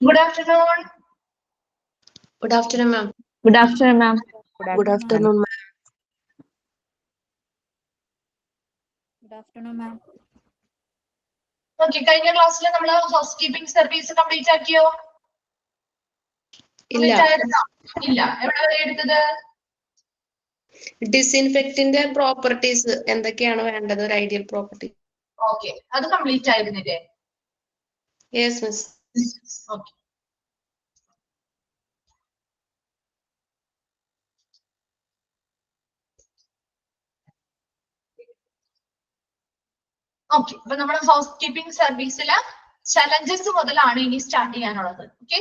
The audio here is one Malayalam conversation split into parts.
Good afternoon. Good afternoon, ma'am. Good afternoon, ma'am. Good afternoon, ma'am. Good afternoon, ma'am. Okay, കഴിഞ്ഞ ക്ലാസ്സിൽ നമ്മൾ ഹൗസ് കീപ്പിംഗ് സർവീസ് കംപ്ലീറ്റ് ആക്കിയോ? ഇല്ല. ഇല്ല. എവിടെ വരെ എടുത്തത്? ഡിസിൻഫെക്റ്റിന്റെ പ്രോപ്പർട്ടീസ് എന്തൊക്കെയാണ് വേണ്ടത്? ഒരു ഐഡിയൽ പ്രോപ്പർട്ടി. ഓക്കെ, അത് കംപ്ലീറ്റ് ആയിരുന്നില്ലേ? Yes miss. ഓക്കെ. ഓക്കെ, അപ്പൊ നമ്മുടെ ഹൗസ് കീപ്പിംഗ് സർവീസില് ചലഞ്ചസ് മുതലാണ് ഇനി സ്റ്റാർട്ട് ചെയ്യാനുള്ളത്. ഓക്കെ,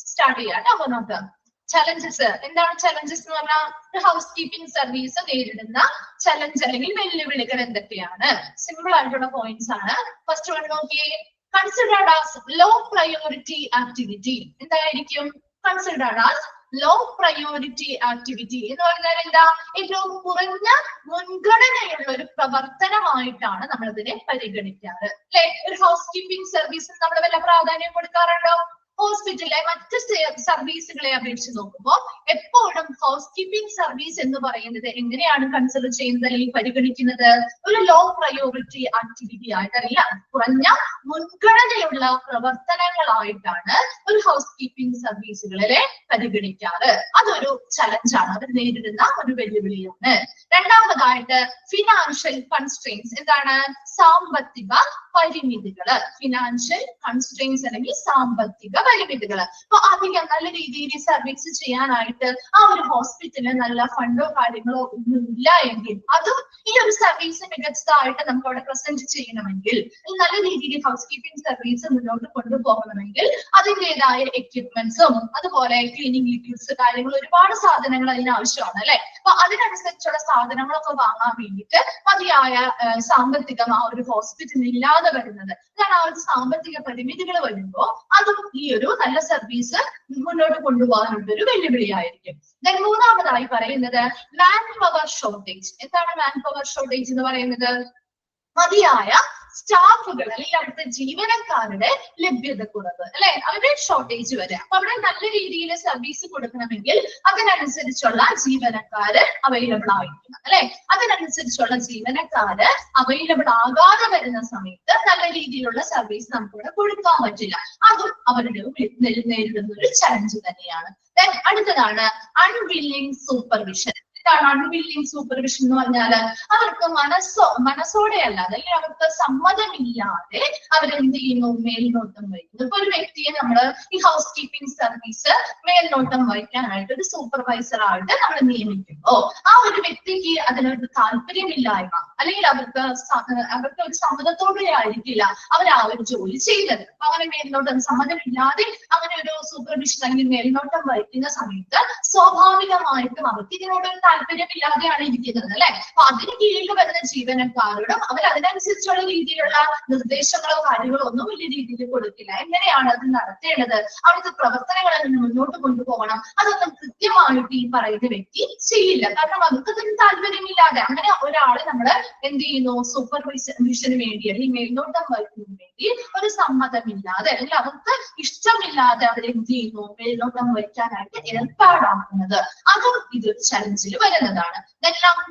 സ്റ്റാർട്ട് ചെയ്യാം കേട്ടോ. അപ്പൊ നോക്കാം ചലഞ്ചസ് എന്താണ്. ചലഞ്ചസ് എന്ന് പറഞ്ഞാൽ ഹൗസ് കീപ്പിംഗ് സർവീസ് നേരിടുന്ന ചലഞ്ച് അല്ലെങ്കിൽ വെല്ലുവിളികൾ എന്തൊക്കെയാണ്? സിമ്പിൾ ആയിട്ടുള്ള പോയിന്റ്സ് ആണ്. ഫസ്റ്റ് വൺ നോക്കിയേ, considered as low priority activity. എന്തായിരിക്കും considered as low priority activity എന്ന് പറഞ്ഞാൽ എന്താ? ഏറ്റവും കുറഞ്ഞ മുൻഗണനയുള്ള ഒരു പ്രവർത്തനമായിട്ടാണ് നമ്മൾ ഇതിനെ പരിഗണിക്കാറ് അല്ലെ. ഒരു ഹൗസ് കീപ്പിംഗ് സർവീസിന് നമ്മൾ വല്ല പ്രാധാന്യം കൊടുക്കാറുണ്ടോ? ഹോസ്പിറ്റലിലെ മറ്റ് സർവീസുകളെ അപേക്ഷിച്ച് നോക്കുമ്പോൾ എപ്പോഴും ഹൗസ് കീപ്പിംഗ് സർവീസ് എന്ന് പറയുന്നത് എങ്ങനെയാണ് കൺസിഡർ ചെയ്യുന്നത് അല്ലെങ്കിൽ പരിഗണിക്കുന്നത്? ഒരു ലോ പ്രയോറിറ്റി ആക്ടിവിറ്റി ആയിട്ടല്ല, കുറഞ്ഞ മുൻഗണനയുള്ള പ്രവർത്തനങ്ങളായിട്ടാണ് ഒരു ഹൗസ് കീപ്പിംഗ് സർവീസുകളിലെ പരിഗണിക്കാറ്. അതൊരു ചലഞ്ചാണ്, അത് നേരിടുന്ന ഒരു വെല്ലുവിളിയാണ്. രണ്ടാമതായിട്ട് ഫിനാൻഷ്യൽ കൺസ്ട്രെയിൻസ്. എന്താണ്? സാമ്പത്തിക പരിമിതികള്. ഫിനാൻഷ്യൽ കൺസ്ട്രെയിൻസ് അല്ലെങ്കിൽ സാമ്പത്തിക പരിമിതികള്. അപ്പൊ അധികം നല്ല രീതിയിൽ സർവീസ് ചെയ്യാനായിട്ട് ആ ഒരു ഹോസ്പിറ്റലിന് നല്ല ഫണ്ടോ കാര്യങ്ങളോ ഒന്നും ഇല്ല എങ്കിൽ, അതും ഈ ഒരു സർവീസ് മികച്ചതായിട്ട് നമുക്ക് അവിടെ പ്രസന്റ് ചെയ്യണമെങ്കിൽ, നല്ല രീതിയിൽ ഹൗസ് കീപ്പിംഗ് സർവീസ് മുന്നോട്ട് കൊണ്ടുപോകണമെങ്കിൽ അതിൻ്റെതായ എക്യുപ്മെന്റ്സും അതുപോലെ ക്ലീനിങ് ലിക്വിഡ്സ് കാര്യങ്ങൾ ഒരുപാട് സാധനങ്ങൾ അതിന് ആവശ്യമാണ് അല്ലെ. അപ്പൊ അതിനനുസരിച്ചുള്ള സാധനങ്ങളൊക്കെ വാങ്ങാൻ വേണ്ടിയിട്ട് മതിയായ സാമ്പത്തികം ആ ഒരു ഹോസ്പിറ്റലിന് ഇല്ലാതെ വരുന്നത്. കാരണം ആ ഒരു സാമ്പത്തിക പരിമിതികൾ വരുമ്പോൾ അതും ഈ ഒരു നല്ല സർവീസ് മുന്നോട്ട് കൊണ്ടുപോകാനുള്ള ഒരു വെല്ലുവിളിയായിരിക്കും. മൂന്നാമതായി പറയുന്നത് മാൻ പവർ ഷോർട്ടേജ്. എന്താണ് മാൻ പവർ ഷോർട്ടേജ് എന്ന് പറയുന്നത്? മതിയായ സ്റ്റാഫുകൾ അല്ലെങ്കിൽ അവിടുത്തെ ജീവനക്കാരുടെ ലഭ്യത കുറവ് അല്ലെ, അവരുടെ ഷോർട്ടേജ് വരെ. അപ്പൊ അവിടെ നല്ല രീതിയിൽ സർവീസ് കൊടുക്കണമെങ്കിൽ അതിനനുസരിച്ചുള്ള ജീവനക്കാര് അവൈലബിൾ ആയിരിക്കണം അല്ലെ. അതിനനുസരിച്ചുള്ള ജീവനക്കാര് അവൈലബിൾ ആകാതെ വരുന്ന സമയത്ത് നല്ല രീതിയിലുള്ള സർവീസ് നമുക്കിവിടെ കൊടുക്കാൻ പറ്റില്ല. അതും അവരുടെ നേരിടുന്ന ഒരു ചലഞ്ച് തന്നെയാണ്. അടുത്തതാണ് അൺവില്ലിംഗ് സൂപ്പർവിഷൻ. അൺവില്ലിംഗ് സൂപ്പർവിഷൻ എന്ന് പറഞ്ഞാല് അവർക്ക് മനസ്സോടെ അല്ലാതെ അല്ലെങ്കിൽ അവർക്ക് സമ്മതമില്ലാതെ അവരെന്ത് ചെയ്യുന്നു? മേൽനോട്ടം വഹിക്കുന്നു. ഇപ്പൊ ഒരു വ്യക്തിയെ നമ്മൾ ഈ ഹൗസ് കീപ്പിംഗ് സർവീസ് മേൽനോട്ടം വഹിക്കാനായിട്ട് ഒരു സൂപ്പർവൈസർ ആയിട്ട് നമ്മൾ നിയമിക്കുമ്പോ ആ ഒരു വ്യക്തിക്ക് അതിനൊരു താല്പര്യമില്ലായ്മ അല്ലെങ്കിൽ അവർക്ക് ഒരു സമ്മതത്തോടെ ആയിരിക്കില്ല അവർ ആ ഒരു ജോലി ചെയ്തത്. അപ്പൊ അങ്ങനെ മേൽനോട്ടം സമ്മതമില്ലാതെ അങ്ങനെ ഒരു സൂപ്പർവിഷൻ അല്ലെങ്കിൽ മേൽനോട്ടം വഹിക്കുന്ന സമയത്ത് സ്വാഭാവികമായിട്ടും അവർക്ക് ഇതിനോട് താല്പര്യമില്ലാതെയാണ് ഇരിക്കുന്നത് അല്ലെ. അപ്പൊ അതിന് കീഴിൽ വരുന്ന ജീവനക്കാരോടും അവർ അതിനനുസരിച്ചുള്ള രീതിയിലുള്ള നിർദ്ദേശങ്ങളോ കാര്യങ്ങളോ ഒന്നും വലിയ രീതിയിൽ കൊടുക്കില്ല. എങ്ങനെയാണ് അത് നടത്തേണ്ടത്? അവിടുത്തെ പ്രവർത്തനങ്ങളെ മുന്നോട്ട് കൊണ്ടുപോകണം, അതൊന്നും കൃത്യമായിട്ട് ഈ പറയുന്ന വ്യക്തി ചെയ്യില്ല. കാരണം അവർക്ക് അതിന് താല്പര്യമില്ലാതെ അങ്ങനെ ഒരാളെ നമ്മൾ എന്ത് ചെയ്യുന്നു? സൂപ്പർവിഷന് വേണ്ടി അല്ലെങ്കിൽ മേൽനോട്ടം വഹിക്കുന്നതിന് വേണ്ടി ഒരു സമ്മതമില്ലാതെ അല്ലെങ്കിൽ അവർക്ക് ഇഷ്ടമില്ലാതെ അവരെന്ത് ചെയ്യുന്നു? മേൽനോട്ടം വഹിക്കാനായിട്ട് ഏർപ്പാടാക്കുന്നത്. അതും ഇതൊരു ചലഞ്ചിൽ വരുന്നതാണ്.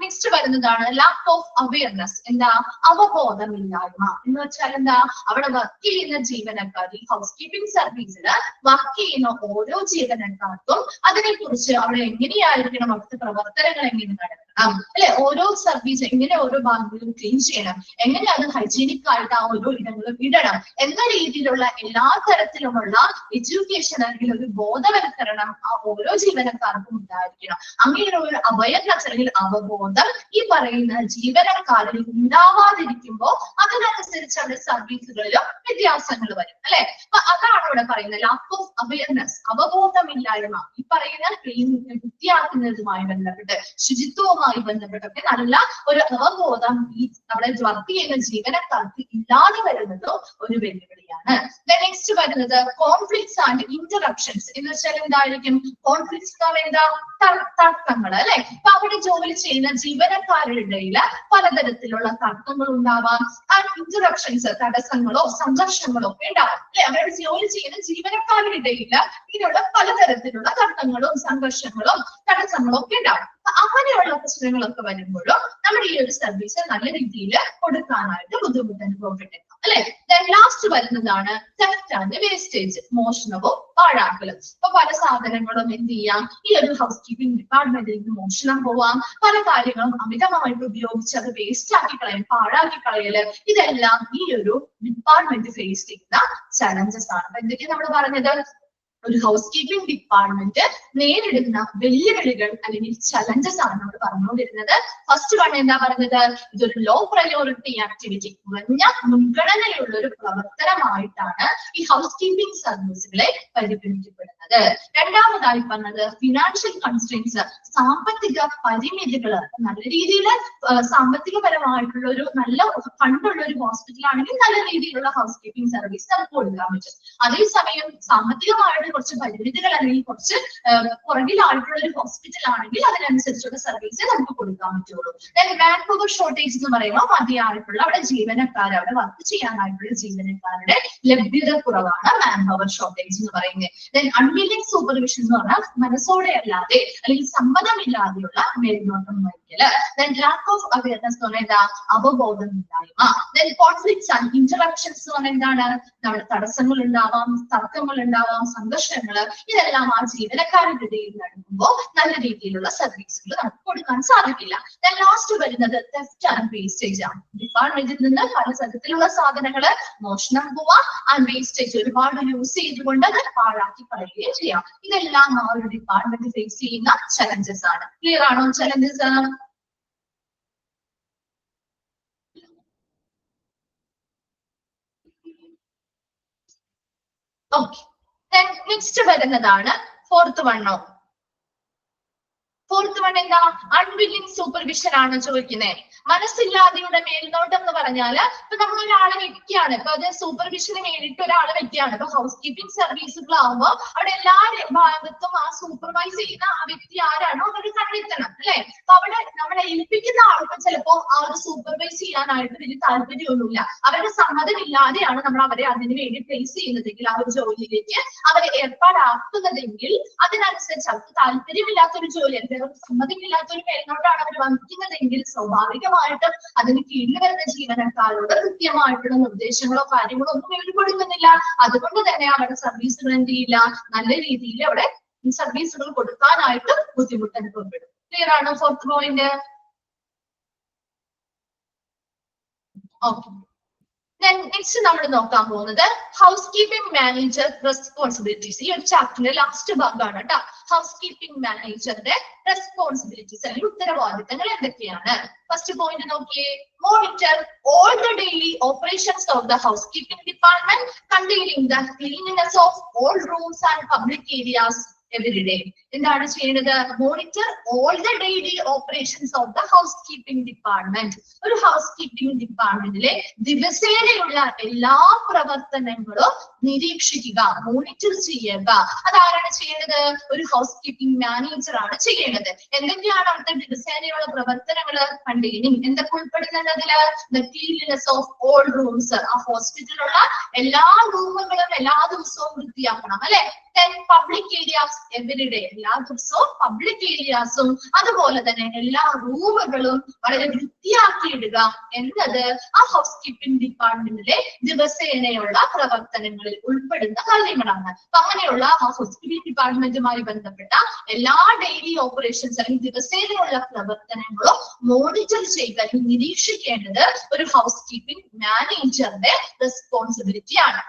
നെക്സ്റ്റ് വരുന്നതാണ് ലാക്ക് ഓഫ് അവയർനെസ്. എന്താ? അവബോധമില്ലായ്മ എന്ന് വെച്ചാൽ എന്താ? അവിടെ വർക്ക് ചെയ്യുന്ന ജീവനക്കാർ, ഈ ഹൗസ് കീപ്പിംഗ് സർവീസിൽ വർക്ക് ചെയ്യുന്ന ഓരോ ജീവനക്കാർക്കും അതിനെക്കുറിച്ച് അവിടെ എങ്ങനെയായിരിക്കണം, അവിടുത്തെ പ്രവർത്തനങ്ങൾ എങ്ങനെ നടക്കണം അല്ലെ, ഓരോ സർവീസ് എങ്ങനെ ഓരോ ഭാഗങ്ങളും ക്ലീൻ ചെയ്യണം, എങ്ങനെ അത് ഹൈജീനിക് ആയിട്ട് ആ ഓരോ ഇടങ്ങളും ഇടണം എന്ന രീതിയിലുള്ള എല്ലാ തരത്തിലുമുള്ള എഡ്യൂക്കേഷൻ അല്ലെങ്കിൽ ഒരു ബോധവൽക്കരണം ആ ഓരോ ജീവനക്കാർക്കും ഉണ്ടായിരിക്കണം. അങ്ങനെ ഒരു അവയർനെസ് അല്ലെങ്കിൽ അവബോധം ഈ പറയുന്ന ജീവനക്കാരിൽ ഉണ്ടാവാതിരിക്കുമ്പോൾ അതിനനുസരിച്ച് അവിടെ സർവീസുകളിലും വ്യത്യാസങ്ങൾ വരും അല്ലെ. അപ്പൊ അതാണ് ഇവിടെ പറയുന്നത് ലാക്ക് ഓഫ് അവയർനെസ്, അവബോധമില്ലായ്മ. ഈ പറയുന്ന വൃത്തിയാക്കുന്നതുമായി ബന്ധപ്പെട്ട്, ശുചിത്വവുമായി അതുമായി ബന്ധപ്പെട്ടൊക്കെ നല്ല ഒരു അവബോധം ഈ അവിടെ വർക്ക് ചെയ്യുന്ന ജീവനക്കാർക്ക് ഇല്ലാതെ വരുന്നത് ഒരു വെല്ലുവിളിയാണ്. നെക്സ്റ്റ് വരുന്നത് കോൺഫ്ലിക്ട്സ് ആൻഡ് ഇന്ററപ്ഷൻസ് എന്ന് വെച്ചാൽ എന്തായിരിക്കും? കോൺഫ്ലിക്ട്സ് എന്ന് പറയുന്നത് തർക്കങ്ങൾ അല്ലെ. അപ്പൊ അവിടെ ജോലി ചെയ്യുന്ന ജീവനക്കാരുടെ ഇടയിൽ പലതരത്തിലുള്ള തർക്കങ്ങൾ ഉണ്ടാവാം. ആൻഡ് ഇന്ററപ്ഷൻസ് തടസ്സങ്ങളോ സംഘർഷങ്ങളോ ഒക്കെ ഉണ്ടാവാം അല്ലെ. അവരുടെ ജോലി ചെയ്യുന്ന ജീവനക്കാരുടെ ഇടയിൽ ഇങ്ങനെയുള്ള പലതരത്തിലുള്ള തർക്കങ്ങളും സംഘർഷങ്ങളും തടസ്സങ്ങളും ഒക്കെ ഉണ്ടാവും. അങ്ങനെയുള്ള പ്രശ്നങ്ങളൊക്കെ വരുമ്പോഴും നമ്മുടെ ഈ ഒരു സർവീസ് നല്ല രീതിയിൽ കൊടുക്കാനായിട്ട് ബുദ്ധിമുട്ട് അനുഭവപ്പെട്ടേക്കാം അല്ലെ. ലാസ്റ്റ് വരുന്നതാണ് തെഫ്റ്റ് ആൻഡ് വേസ്റ്റേജ്, മോഷണവും പാഴാക്കലും. അപ്പൊ പല സാധനങ്ങളും എന്ത് ചെയ്യാം, ഈ ഒരു ഹൗസ് കീപ്പിംഗ് ഡിപ്പാർട്ട്മെന്റിൽ നിന്ന് മോഷണം പോവാം. പല കാര്യങ്ങളും അമിതമായിട്ട് ഉപയോഗിച്ച് അത് വേസ്റ്റ് ആക്കി കളയും, പാഴാക്കി കളയല്, ഇതെല്ലാം ഈ ഒരു ഡിപ്പാർട്ട്മെന്റ് ഫേസ് ചെയ്യുന്ന ചലഞ്ചസ് ആണ്. അപ്പൊ എന്തൊക്കെയാണ് നമ്മൾ പറഞ്ഞത്? ഒരു ഹൗസ് കീപ്പിംഗ് ഡിപ്പാർട്ട്മെന്റ് നേരിടുന്ന വെല്ലുവിളികൾ അല്ലെങ്കിൽ ചലഞ്ചസ് ആണ് നമ്മൾ പറഞ്ഞുകൊണ്ടിരുന്നത്. ഫസ്റ്റ് വൺ എന്താ പറഞ്ഞത്? ഇതൊരു ലോ പ്രയോറിറ്റി ആക്ടിവിറ്റി, കുറഞ്ഞ മുൻഗണനയുള്ള ഒരു പ്രവർത്തനമായിട്ടാണ് ഈ ഹൗസ് കീപ്പിംഗ് സർവീസുകളെ പരിഗണിക്കപ്പെടുന്നത്. രണ്ടാമതായി പറഞ്ഞത് ഫിനാൻഷ്യൽ കൺസ്ട്രെയിൻസ്, സാമ്പത്തിക പരിമിതികൾ. നല്ല രീതിയിൽ സാമ്പത്തികപരമായിട്ടുള്ള ഒരു നല്ല ഫണ്ടുള്ള ഒരു ഹോസ്പിറ്റൽ ആണെങ്കിൽ നല്ല രീതിയിലുള്ള ഹൗസ് കീപ്പിംഗ് സർവീസ് നമുക്ക് കൊടുക്കാൻ പറ്റും. അതേസമയം സാമ്പത്തികമായിട്ട് കുറച്ച് പരിമിതികൾ അല്ലെങ്കിൽ കുറച്ച് പുറകിലായിട്ടുള്ള ഒരു ഹോസ്പിറ്റൽ ആണെങ്കിൽ അതിനനുസരിച്ചുള്ള സർവീസ് നമുക്ക് കൊടുക്കാൻ പറ്റുള്ളൂ. മാൻ പവർ ഷോർട്ടേജ് എന്ന് പറയുമ്പോൾ മതിയായിട്ടുള്ള അവിടെ ജീവനക്കാർ, അവിടെ വർക്ക് ചെയ്യാനായിട്ടുള്ള ജീവനക്കാരുടെ ലഭ്യത കുറവാണ് മാൻ പവർ ഷോർട്ടേജ് എന്ന് പറയുന്നത്. അൺവില്ലിംഗ് സൂപ്പർവിഷൻ എന്ന് പറഞ്ഞാൽ മനസ്സോടെ അല്ലാതെ അല്ലെങ്കിൽ സമ്മതമില്ലാതെയുള്ള മേൽനോട്ടം വഹിക്കല്. ലാക്ക് ഓഫ് അവയർനെസ് എന്ന് പറഞ്ഞാൽ അവബോധമില്ലായ്മ. കോൺഫ്ലിക്ട്സ് ആൻഡ് ഇന്ററപ്ഷൻസ് എന്ന് പറഞ്ഞാൽ എന്താണ്? നമ്മുടെ തടസ്സങ്ങൾ ഉണ്ടാവാം, തർക്കങ്ങൾ ഉണ്ടാവാം, സംഘർഷങ്ങൾ, ഇതെല്ലാം ആ ജീവനക്കാരുടെ ഇടയിൽ നടക്കുമ്പോൾ നല്ല രീതിയിലുള്ള സർവീസുകൾ നമുക്ക് കൊടുക്കാൻ സാധിക്കില്ല. ലാസ്റ്റ് വരുന്നത് തെഫ്റ്റ് ആൻഡ് വേസ്റ്റേജ് ആണ്. ഡിപ്പാർട്ട്മെന്റിൽ നിന്ന് പല തരത്തിലുള്ള സാധനങ്ങള് മോഷണം പോവാം, ആൻഡ് വേസ്റ്റേജ് ഒരുപാട് യൂസ് ചെയ്തുകൊണ്ട് അത് പാഴാക്കി കളയുകയും ചെയ്യാം. ഇതെല്ലാം ആ ഒരു ഡിപ്പാർട്ട്മെന്റ് ഫേസ് ചെയ്യുന്ന ചലഞ്ചസ് ആണ്. ക്ലിയർ ആണോ ചലഞ്ചസ്? ഓക്കെ. നെക്സ്റ്റ് വരുന്നതാണ് ഫോർത്ത് വണ്ണോ. ഫോർത്ത് വൺ എന്താ? അൺവില്ലിംഗ് സൂപ്പർവിഷൻ ആണ് ചോദിക്കുന്നത്. മനസ്സില്ലാതെയുടെ മേൽനോട്ടം എന്ന് പറഞ്ഞാല് ഇപ്പൊ നമ്മൾ ഒരാളെ വെക്കുകയാണ്, ഇപ്പൊ അത് സൂപ്പർവിഷന് വേണ്ടിയിട്ട് ഒരാളെ വെക്കുകയാണ്. ഇപ്പൊ ഹൗസ് കീപ്പിംഗ് സർവീസുകളാകുമ്പോൾ അവിടെ എല്ലാ ഭാഗത്തും ആ സൂപ്പർവൈസ് ചെയ്യുന്ന ആ വ്യക്തി ആരാണോ അവർ കണ്ടെത്തണം അല്ലെ. അപ്പൊ അവിടെ നമ്മളെ ഏൽപ്പിക്കുന്ന ആൾക്ക് ചിലപ്പോ ആ ഒരു സൂപ്പർവൈസ് ചെയ്യാനായിട്ട് വലിയ താല്പര്യമൊന്നുമില്ല. അവരുടെ സമ്മതമില്ലാതെയാണ് നമ്മൾ അവരെ അതിനു വേണ്ടി പ്ലേസ് ചെയ്യുന്നതെങ്കിൽ, ആ ഒരു ജോലിയിലേക്ക് അവരെ ഏർപ്പാടാക്കുന്നതെങ്കിൽ അതിനനുസരിച്ച് അവർക്ക് താല്പര്യമില്ലാത്തൊരു ജോലി, സമ്മതമില്ലാത്തൊരു മേൽനോട്ടാണ് അവർ വഹിക്കുന്നതെങ്കിൽ സ്വാഭാവികമായിട്ടും അതിന് കീഴിൽ വരുന്ന ജീവനക്കാരോട് കൃത്യമായിട്ടുള്ള നിർദ്ദേശങ്ങളോ കാര്യങ്ങളോ ഒന്നും ഇവർ കൊടുക്കുന്നില്ല. അതുകൊണ്ട് തന്നെ അവരുടെ സർവീസുകൾ എന്ത് ചെയ്യില്ല, നല്ല രീതിയിൽ അവിടെ സർവീസുകൾ കൊടുക്കാനായിട്ട് ബുദ്ധിമുട്ട് അനുഭവപ്പെടും. ക്ലിയർ ആണോ ഫോർത്ത് പോയിന്റ്? ഓക്കെ. നെക്സ്റ്റ് നമ്മൾ നോക്കാൻ പോകുന്നത് ഹൗസ് കീപ്പിംഗ് മാനേജർ റെസ്പോൺസിബിലിറ്റീസ്. ഈ ഒരു ചാപ്റ്ററിന്റെ ലാസ്റ്റ് ഭാഗമാണ് കേട്ടോ. ഹൗസ് കീപ്പിംഗ് മാനേജറുടെ റെസ്പോൺസിബിലിറ്റീസ് അല്ലെങ്കിൽ ഉത്തരവാദിത്തങ്ങൾ എന്തൊക്കെയാണ്? ഫസ്റ്റ് പോയിന്റ് നോക്കിയേ. Monitor all the daily operations of the housekeeping department containing the cleanliness of all rooms and public areas every day. എന്താണ് ചെയ്യുന്നത്? Monitor all the daily operations of the housekeeping department. ഒരു ഹൗസ് കീപ്പിംഗ് ഡിപ്പാർട്ട്മെന്റിലെ ദിവസേനയുള്ള എല്ലാ പ്രവർത്തനങ്ങളും നിരീക്ഷിക്കുക, മോണിറ്റർ ചെയ്യുക. അതാരാണ് ചെയ്യുന്നത്? ഒരു ഹൗസ് കീപ്പിംഗ് മാനേജർ ആണ് ചെയ്യേണ്ടത്. എന്തൊക്കെയാണ് അവിടുത്തെ ദിവസേനയുള്ള പ്രവർത്തനങ്ങൾ? കണ്ടെയ്നിങ് എന്തൊക്കെ ഉൾപ്പെടുന്നത് അതില്? the cleanliness of all rooms. ആ ഹോസ്പിറ്റലിലുള്ള എല്ലാ റൂമുകളും എല്ലാ ദിവസവും വൃത്തിയാക്കണം അല്ലെ. പബ്ലിക് ഏരിയാസ് എവരി ഡേ, എല്ലാ ദിവസവും പബ്ലിക് ഏരിയാസും അതുപോലെ തന്നെ എല്ലാ റൂമുകളും വളരെ വൃത്തിയാക്കിയിടുക എന്നത് ആ ഹൗസ് കീപ്പിംഗ് ഡിപ്പാർട്ട്മെന്റിലെ ദിവസേനയുള്ള പ്രവർത്തനങ്ങളിൽ ഉൾപ്പെടുന്ന കാര്യങ്ങളാണ്. അപ്പൊ അങ്ങനെയുള്ള ആ ഹൗസ് കീപ്പിംഗ് ഡിപ്പാർട്ട്മെന്റുമായി ബന്ധപ്പെട്ട എല്ലാ ഡെയിലി ഓപ്പറേഷൻസ് അല്ലെങ്കിൽ ദിവസേനയുള്ള പ്രവർത്തനങ്ങളും മോണിറ്റർ ചെയ്യുക അല്ലെങ്കിൽ നിരീക്ഷിക്കേണ്ടത് ഒരു ഹൗസ് കീപ്പിംഗ് മാനേജറുടെ റെസ്പോൺസിബിലിറ്റി ആണ്.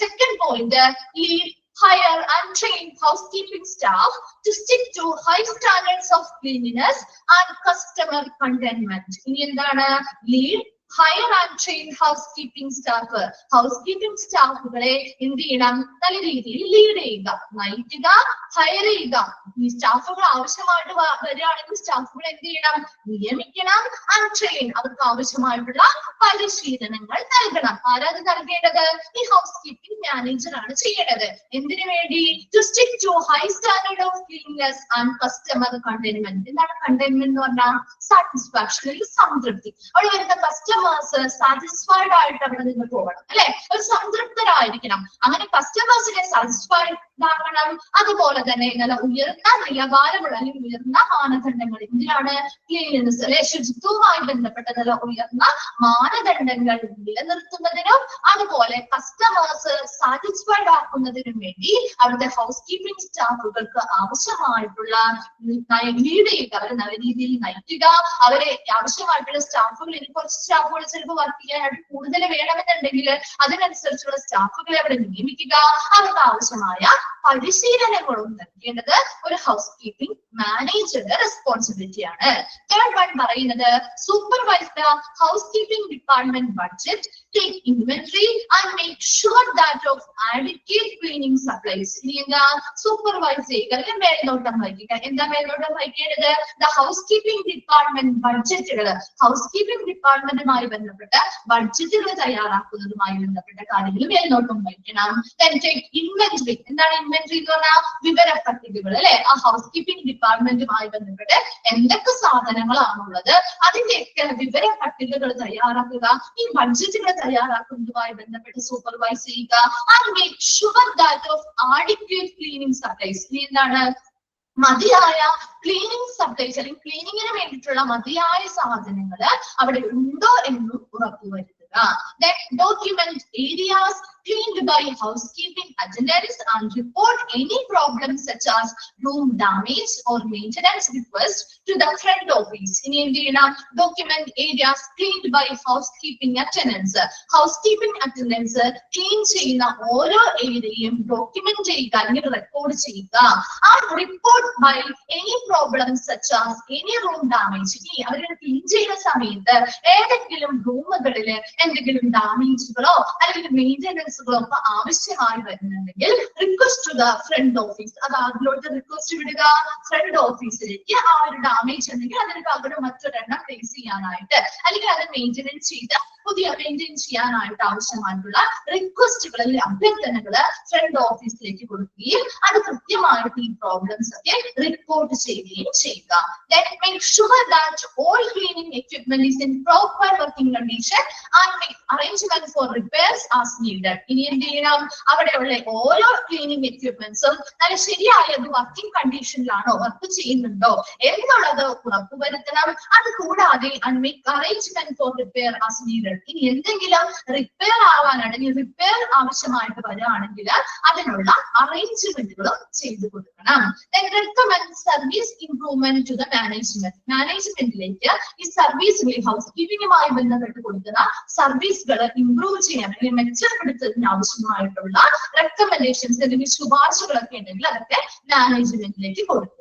Second point, lead, hire and train housekeeping staff to stick to high standards of cleanliness and customer contentment. ഇനി എന്താണ്? Lead, hire and train housekeeping staff. ഹൗസ്കീപ്പിംഗ് സ്റ്റാഫുകളെ എന്ത് ചെയ്യണം? നല്ല രീതിയിൽ ലീഡ് ചെയ്യുക, നയിക്കുക, ഹയർ ചെയ്യുക. ഈ സ്റ്റാഫുകൾ ആവശ്യമായിട്ട് വരികയാണെങ്കിൽ സ്റ്റാഫുകൾ എന്ത് ചെയ്യണം? നിയമിക്കണം. ആൻഡ് ട്രെയിൻ, അവർക്ക് ആവശ്യമായിട്ടുള്ള പരിശീലനങ്ങൾ നൽകണം. ആരാത് നൽകേണ്ടത്? ഈ ഹൗസ്കീപ്പിംഗ് മാനേജർ ആണ് ചെയ്യേണ്ടത്. എന്തിനു വേണ്ടി? To stick to high standard of cleanness and customer containment. എന്താണ് കണ്ടെയ്ൻമെന്റ് എന്ന് പറഞ്ഞാൽ? സാറ്റിസ്ഫാക്ഷൻ, അല്ലെങ്കിൽ സംതൃപ്തി. അവിടെ വരുന്ന കസ്റ്റമേഴ്സ് സാറ്റിസ്ഫൈഡ് ആയിട്ട് അവിടെ നിന്ന് പോകണം, അല്ലെ? ഒരു സംതൃപ്തരായിരിക്കണം. അങ്ങനെ കസ്റ്റമേഴ്സിനെ സാറ്റിസ്ഫൈഡ് ആകണം. അതുപോലെ തന്നെ നല്ല ഉയർന്ന നിലവാരമുള്ള അല്ലെങ്കിൽ ഉയർന്ന മാനദണ്ഡങ്ങൾ എന്തിനാണ്? ക്ലീൻനെസ്, അല്ലെ, ശുചിത്വവുമായി ബന്ധപ്പെട്ട നല്ല ഉയർന്ന മാനദണ്ഡങ്ങൾ നിലനിർത്തുന്നതിനും അതുപോലെ കസ്റ്റമേഴ്സ് സാറ്റിസ്ഫൈഡ് ആക്കുന്നതിനും വേണ്ടി അവിടുത്തെ ഹൗസ് കീപ്പിംഗ് സ്റ്റാഫുകൾക്ക് ആവശ്യമായിട്ടുള്ള ലീഡ് ചെയ്യുക, അവരെ നല്ല രീതിയിൽ നയിക്കുക. അവരെ ആവശ്യമായിട്ടുള്ള സ്റ്റാഫുകൾ, ഇനി കുറച്ച് സ്റ്റാഫുകൾ ചിലപ്പോൾ വർക്ക് ചെയ്യാനായിട്ട് കൂടുതൽ വേണമെന്നുണ്ടെങ്കിൽ അതിനനുസരിച്ചുള്ള സ്റ്റാഫുകളെ അവിടെ നിയമിക്കുക. അവർക്ക് ആവശ്യമായ പരിശീലനങ്ങളും നൽകേണ്ടത് ഒരു ഹൗസ് കീപ്പിംഗ് മാനേജറുടെ റെസ്പോൺസിബിലിറ്റിയാണ്. തേർഡ് വൺ പറയുന്നത് supervise the housekeeping department budget, take inventory and make sure that of adequate cleaning supplies. ഇനി എന്താ? സൂപ്പർവൈസ് ചെയ്യുക, അല്ലെങ്കിൽ മേൽനോട്ടം വഹിക്കുക. എന്താ മേൽനോട്ടം വഹിക്കേണ്ടത്? ദ ഹൗസ് കീപ്പിംഗ് ഡിപ്പാർട്ട്മെന്റ് ബഡ്ജറ്റുകൾ, ഹൗസ് കീപ്പിംഗ് ഡിപ്പാർട്ട്മെന്റുമായി ബന്ധപ്പെട്ട ബഡ്ജറ്റുകൾ തയ്യാറാക്കുന്നതുമായി ബന്ധപ്പെട്ട കാര്യങ്ങൾ മേൽനോട്ടം വഹിക്കണം. Then take inventory. എന്താണ് ഇൻവെന്ററി എന്ന് പറഞ്ഞാൽ? വിവര പട്ടികകൾ, അല്ലെ? ആ ഹൗസ് കീപ്പിംഗ് ഡിപ്പാർട്ട്മെന്റുമായി ബന്ധപ്പെട്ട് എന്തൊക്കെ സാധനങ്ങളാണുള്ളത് അതിന്റെയൊക്കെ വിവര പട്ടികകൾ തയ്യാറാക്കുക. ഈ ബഡ്ജറ്റുകൾ തയ്യാറാക്കുന്നതുമായി ബന്ധപ്പെട്ട് സൂപ്പർവൈസ് ചെയ്യുക. And make sure that of adequate cleaning supplies. ഇനി എന്താണ്? മതിയായ ക്ലീനിങ് സപ്ലൈസ്, അല്ലെങ്കിൽ ക്ലീനിങ്ങിന് വേണ്ടിയിട്ടുള്ള മതിയായ സാധനങ്ങൾ അവിടെ ഉണ്ടോ എന്നും ഉറപ്പുവരുത്തുക. Then document areas cleaned by housekeeping attendants and report any problems such as room damage or maintenance request to the front office. ഇനി എന്ത് ചെയ്യണം? Document areas cleaned by housekeeping attendants. Housekeeping attendants clean ചെയ്യുന്ന ഓരോ ഏരിയയും ഡോക്യുമെന്റ് ചെയ്യുക, അല്ലെങ്കിൽ റെക്കോർഡ് ചെയ്യുക. ആ report by any problems such as any room damage. ഇനി അവർ ക്ലീൻ ചെയ്യുന്ന സമയത്ത് ഏതെങ്കിലും റൂമുകളിൽ എന്തെങ്കിലും ഡാമേജുകളോ അല്ലെങ്കിൽ മെയിൻ്റെനൻസുകളോ ഒക്കെ ആവശ്യമായി വരുന്നുണ്ടെങ്കിൽ request to the front office. അത് അതിലോട്ട് റിക്വസ്റ്റ് വിടുക ഫ്രണ്ട് ഓഫീസിലേക്ക്. ആ ഒരു ഡാമേജ് ഉണ്ടെങ്കിൽ അതിന് പകരം മറ്റൊരെണ്ണം പ്ലേസ് ചെയ്യാനായിട്ട്, അല്ലെങ്കിൽ അത് മെയിൻ്റെനൻസ് ചെയ്ത് പുതിയ മെയിൻറ്റെയിൻ ചെയ്യാനായിട്ട് ആവശ്യമായിട്ടുള്ള റിക്വസ്റ്റുകൾ അല്ലെങ്കിൽ അഭ്യർത്ഥനകൾ ഫ്രണ്ട് ഓഫീസിലേക്ക് കൊടുക്കുകയും അത് കൃത്യമായിട്ട് ഈ പ്രോബ്ലംസ് ഒക്കെ റിപ്പോർട്ട് ചെയ്യുകയും ചെയ്യുക. Then make sure that all cleaning equipment is in proper working condition and make arrangement for repairs as needed. ഇനി എന്ത് ചെയ്യണം? അവിടെയുള്ള ഓരോ ക്ലീനിങ് എക്യുപ്മെന്റ്സും നല്ല ശരിയായ വർക്കിംഗ് കണ്ടീഷനിലാണോ, വർക്ക് ചെയ്യുന്നുണ്ടോ എന്നുള്ളത് ഉറപ്പുവരുത്തണം. അത് കൂടാതെ make arrangement for repair as needed. ഇനി എന്തെങ്കിലും റിപ്പയർ ആവാനാണെങ്കിൽ, റിപ്പയർ ആവശ്യമായിട്ട് വരികയാണെങ്കിൽ അതിനുള്ള അറേഞ്ച്മെന്റുകളും ചെയ്തു കൊടുക്കണം. Then recommend service improvement to the management. മാനേജ്മെന്റിലേക്ക് ഈ സർവീസുകൾ, ഹൗസ് കീപ്പിംഗുമായി ബന്ധപ്പെട്ട് കൊടുക്കുന്ന സർവീസുകൾ ഇംപ്രൂവ് ചെയ്യാൻ അല്ലെങ്കിൽ മെച്ചപ്പെടുത്തുന്നതിന് ആവശ്യമായിട്ടുള്ള റെക്കമെൻഡേഷൻസ് അല്ലെങ്കിൽ ശുപാർശകളൊക്കെ ഉണ്ടെങ്കിൽ അതൊക്കെ മാനേജ്മെന്റിലേക്ക് കൊടുക്കുക.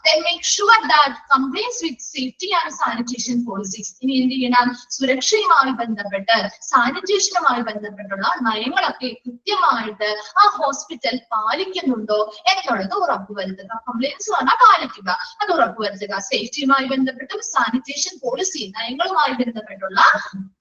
Then make sure that compliance with safety and sanitation policies. ഇനി എന്ത് ചെയ്യണം? സുരക്ഷയുമായി ബന്ധപ്പെട്ട് സാനിറ്റേഷനുമായി ബന്ധപ്പെട്ടുള്ള നയങ്ങളൊക്കെ കൃത്യമായിട്ട് ആ ഹോസ്പിറ്റൽ പാലിക്കുന്നുണ്ടോ എന്നുള്ളത് ഉറപ്പുവരുത്തുക. കംപ്ലൈൻസ് പറഞ്ഞാൽ പാലിക്കുക, അത് ഉറപ്പുവരുത്തുക. സേഫ്റ്റിയുമായി ബന്ധപ്പെട്ടും സാനിറ്റേഷൻ പോളിസി നയങ്ങളുമായി ബന്ധപ്പെട്ടുള്ള